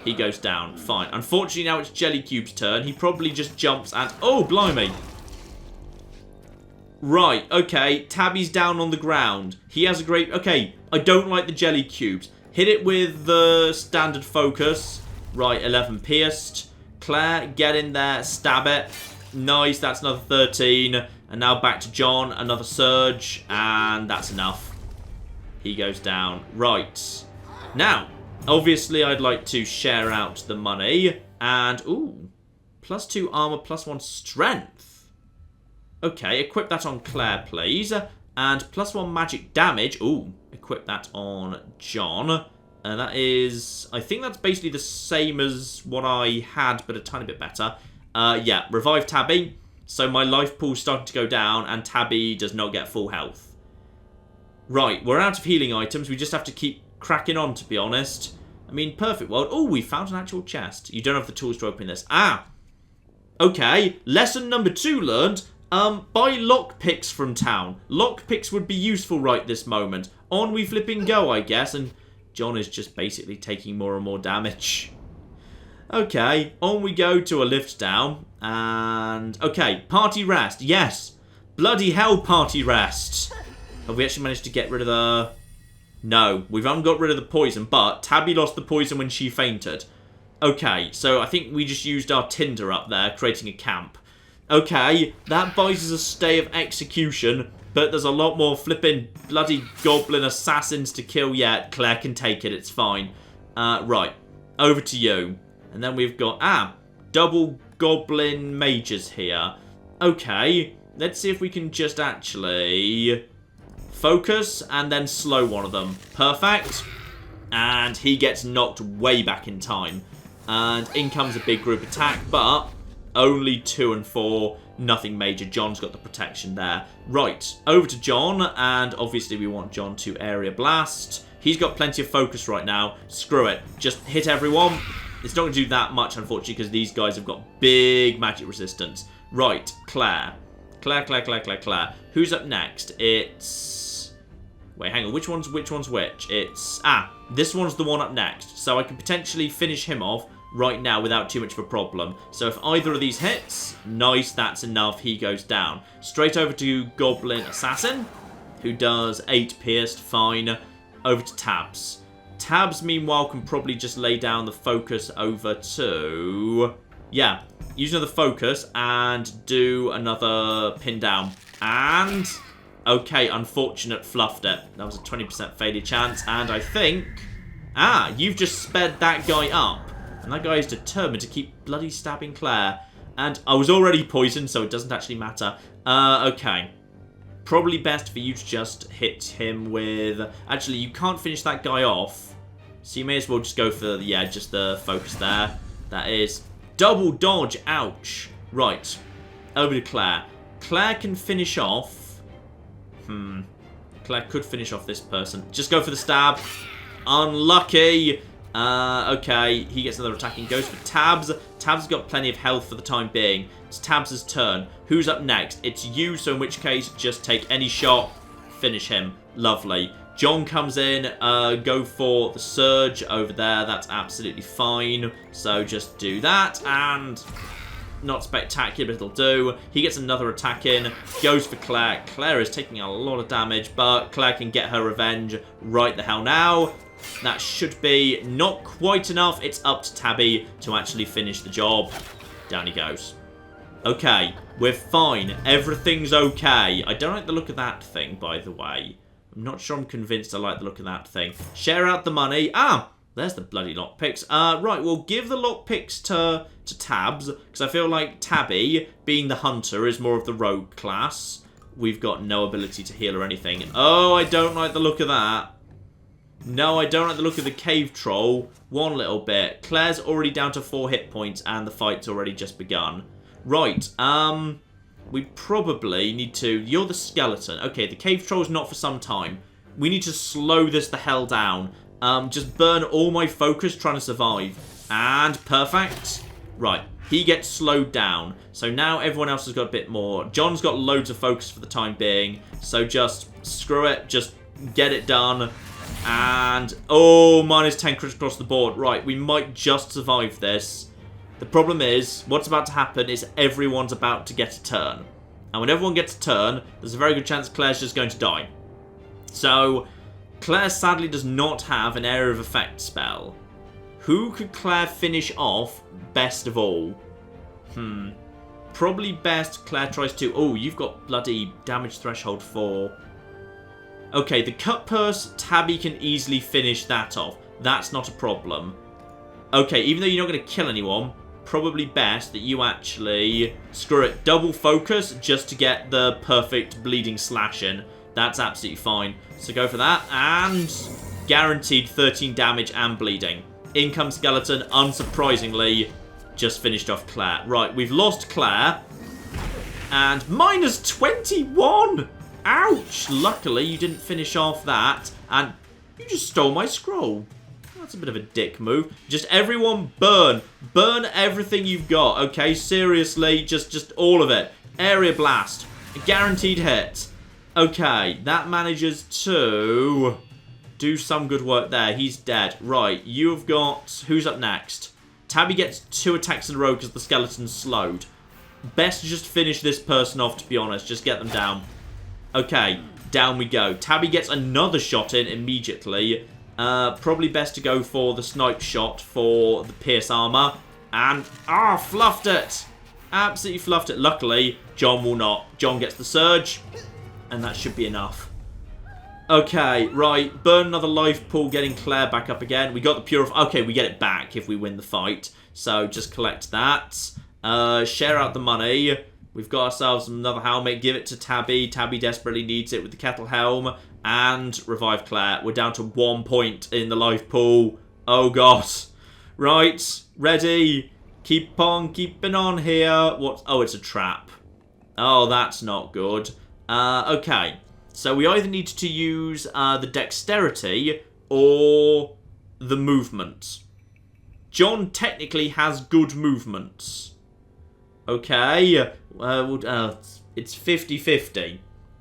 Speaker 1: He goes down. Fine. Unfortunately, now it's Jelly Cube's turn. He probably just jumps and... Oh, blimey. Right, okay. Tabby's down on the ground. He has a great... Okay, I don't like the Jelly Cubes. Hit it with the standard focus. Right, 11 pierced. Claire, get in there. Stab it. Nice, that's another 13. And now back to John. Another surge. And that's enough. He goes down. Right. Now... Obviously, I'd like to share out the money. And, ooh, +2 armor, +1 strength. Okay, equip that on Claire, please. And +1 magic damage. Ooh, equip that on John. And that is, I think that's basically the same as what I had, but a tiny bit better. Yeah, revive Tabby. So my life pool's starting to go down, and Tabby does not get full health. Right, we're out of healing items. We just have to keep cracking on, to be honest. I mean, perfect world. Oh, we found an actual chest. You don't have the tools to open this. Ah. Okay. Lesson number 2 learned. Buy lockpicks from town. Lockpicks would be useful right this moment. On we flipping go, I guess. And John is just basically taking more and more damage. Okay. On we go to a lift down. And... Okay. Party rest. Yes. Bloody hell, party rest. Have we actually managed to get rid of the... No, we've only got rid of the poison, but Tabby lost the poison when she fainted. Okay, so I think we just used our tinder up there, creating a camp. Okay, that buys us a stay of execution, but there's a lot more flipping bloody goblin assassins to kill yet. Claire can take it, it's fine. Right, over to you. And then we've got, double goblin mages here. Okay, let's see if we can just actually... Focus, and then slow one of them. Perfect. And he gets knocked way back in time. And in comes a big group attack, but only 2 and 4. Nothing major. John's got the protection there. Right, over to John, and obviously we want John to area blast. He's got plenty of focus right now. Screw it. Just hit everyone. It's not going to do that much, unfortunately, because these guys have got big magic resistance. Right, Claire. Claire. Who's up next? It's... Wait, hang on. Which one's which? It's... this one's the one up next. So I can potentially finish him off right now without too much of a problem. So if either of these hits, nice, that's enough. He goes down. Straight over to Goblin Assassin, who does 8 pierced. Fine. Over to Tabs. Tabs, meanwhile, can probably just lay down the focus over to... Yeah, use another focus and do another pin down. And... Okay, unfortunate, fluffed it. That was a 20% failure chance, and I think... you've just sped that guy up. And that guy is determined to keep bloody stabbing Claire. And I was already poisoned, so it doesn't actually matter. Okay. Probably best for you to just hit him with... Actually, you can't finish that guy off. So you may as well just go for, yeah, just the focus there. That is double dodge. Ouch. Right. Over to Claire. Claire can finish off... Claire could finish off this person. Just go for the stab. Unlucky. Okay, he gets another attacking. Goes for Tabs. Tabs has got plenty of health for the time being. It's Tabs' turn. Who's up next? It's you, so in which case, just take any shot. Finish him. Lovely. John comes in. Go for the surge over there. That's absolutely fine. So just do that. And... Not spectacular, but it'll do. He gets another attack in. Goes for Claire. Claire is taking a lot of damage, but Claire can get her revenge right the hell now. That should be not quite enough. It's up to Tabby to actually finish the job. Down he goes. Okay, we're fine. Everything's okay. I don't like the look of that thing, by the way. I'm not sure I'm convinced I like the look of that thing. Share out the money. There's the bloody lockpicks. Right, we'll give the lockpicks to Tabs, because I feel like Tabby, being the hunter, is more of the rogue class. We've got no ability to heal or anything. Oh, I don't like the look of that. No, I don't like the look of the cave troll. One little bit. Claire's already down to 4 hit points and the fight's already just begun. Right, we probably need to... You're the skeleton. Okay, the cave troll's not for some time. We need to slow this the hell down. Just burn all my focus trying to survive. And perfect. Right, he gets slowed down. So now everyone else has got a bit more. John's got loads of focus for the time being. So just screw it. Just get it done. And, oh, minus 10 crits across the board. Right, we might just survive this. The problem is, what's about to happen is everyone's about to get a turn. And when everyone gets a turn, there's a very good chance Claire's just going to die. So, Claire sadly does not have an area of effect spell. Who could Claire finish off best of all? Probably best Claire tries to... Oh, you've got bloody damage threshold 4. Okay, the cut purse, Tabby can easily finish that off. That's not a problem. Okay, even though you're not going to kill anyone, probably best that you actually, screw it, double focus just to get the perfect bleeding slash in. That's absolutely fine. So go for that, and guaranteed 13 damage and bleeding. In comes Skeleton, unsurprisingly, just finished off Claire. Right, we've lost Claire, and minus 21! Ouch! Luckily, you didn't finish off that, and you just stole my scroll. That's a bit of a dick move. Just everyone burn. Burn everything you've got, okay? Seriously, just all of it. Area blast. A guaranteed hit. Okay, that manages to do some good work there. He's dead. Right, you've got... Who's up next? Tabby gets 2 attacks in a row because the skeleton's slowed. Best to just finish this person off, to be honest. Just get them down. Okay, down we go. Tabby gets another shot in immediately. Probably best to go for the snipe shot for the pierce armor. And, fluffed it! Absolutely fluffed it. Luckily, John will not. John gets the surge, and that should be enough. Okay, right. Burn another life pool, getting Claire back up again. We got the purify. Okay, we get it back if we win the fight. So, just collect that. Share out the money. We've got ourselves another helmet. Give it to Tabby. Tabby desperately needs it with the kettle helm. And revive Claire. We're down to 1 point in the life pool. Oh, God. Right. Ready. Keep on keeping on here. What? Oh, it's a trap. Oh, that's not good. Okay. So we either need to use the dexterity or the movement. John technically has good movements. Okay. It's 50-50.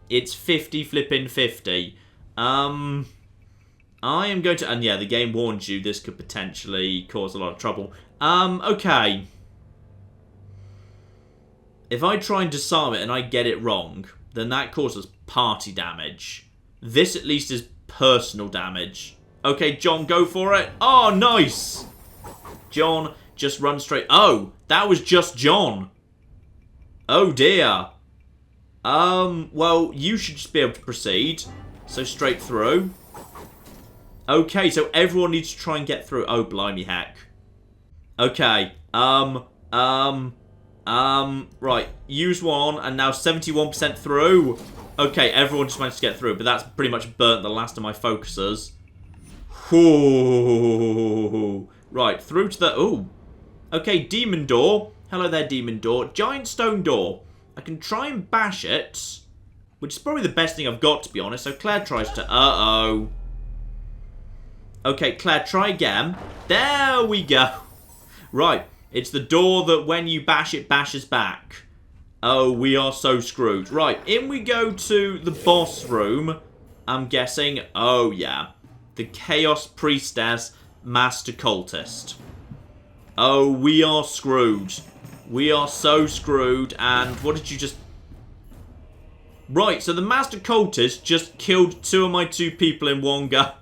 Speaker 1: It's 50 flipping 50. I am going to... And yeah, the game warns you this could potentially cause a lot of trouble. Okay. If I try and disarm it and I get it wrong, then that causes party damage. This at least is personal damage. Okay, John, go for it. Oh, nice. John, just run straight... Oh, that was just John. Oh, dear. Well, you should just be able to proceed. So, straight through. Okay, so everyone needs to try and get through. Oh, blimey heck. Okay, right. Use one, and now 71% through. Okay, everyone just managed to get through, but that's pretty much burnt the last of my focusers. Ooh. Right, through to the... Ooh. Okay, demon door. Hello there, demon door. Giant stone door. I can try and bash it, which is probably the best thing I've got, to be honest. So Claire tries to... Uh-oh. Okay, Claire, try again. There we go. Right, it's the door that when you bash it, bashes back. Oh, we are so screwed. Right, in we go to the boss room, I'm guessing. Oh, yeah. The Chaos Priestess Master Cultist. Oh, we are screwed. We are so screwed, and what did you just... Right, so the Master Cultist just killed 2 of my 2 people in one go.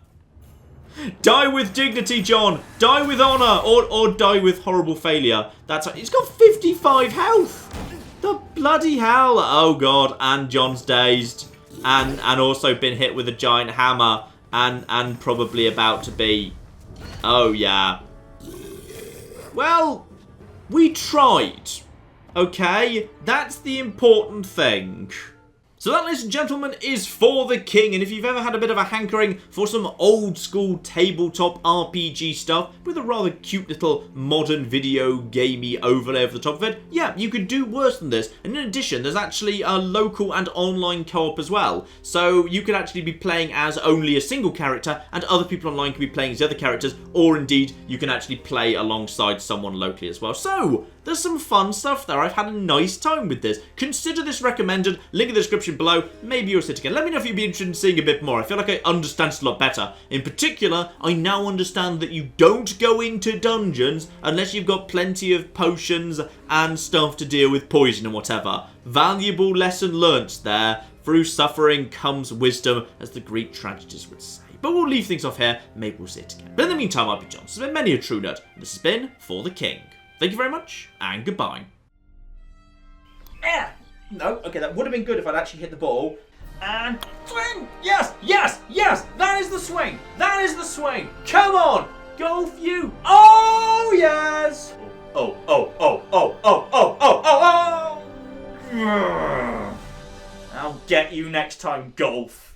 Speaker 1: Die with dignity, John! Die with honor! Or die with horrible failure. That's... He's got 55 health! The bloody hell! Oh, God, and John's dazed. And also been hit with a giant hammer. And probably about to be... Oh, yeah. Well... We tried. Okay? That's the important thing. So that, ladies and gentlemen, is For the King, and if you've ever had a bit of a hankering for some old school tabletop RPG stuff with a rather cute little modern video gamey overlay over the top of it, yeah, you could do worse than this. And in addition, there's actually a local and online co-op as well, so you could actually be playing as only a single character, and other people online can be playing as the other characters, or indeed, you can actually play alongside someone locally as well. So, there's some fun stuff there. I've had a nice time with this. Consider this recommended. Link in the description below. Maybe you'll sit again. Let me know if you'd be interested in seeing a bit more. I feel like I understand it a lot better. In particular, I now understand that you don't go into dungeons unless you've got plenty of potions and stuff to deal with poison and whatever. Valuable lesson learnt there. Through suffering comes wisdom, as the Greek tragedies would say. But we'll leave things off here. Maybe we'll see it again. But in the meantime, I've been John. This has been many a true nerd. And this has been For the King. Thank you very much, and goodbye. No, okay, that would have been good if I'd actually hit the ball. And swing! Yes, yes, yes! That is the swing! That is the swing! Come on! Golf you! Oh, yes! Oh, oh, oh, oh, oh, oh, oh, oh, oh! I'll get you next time, golf.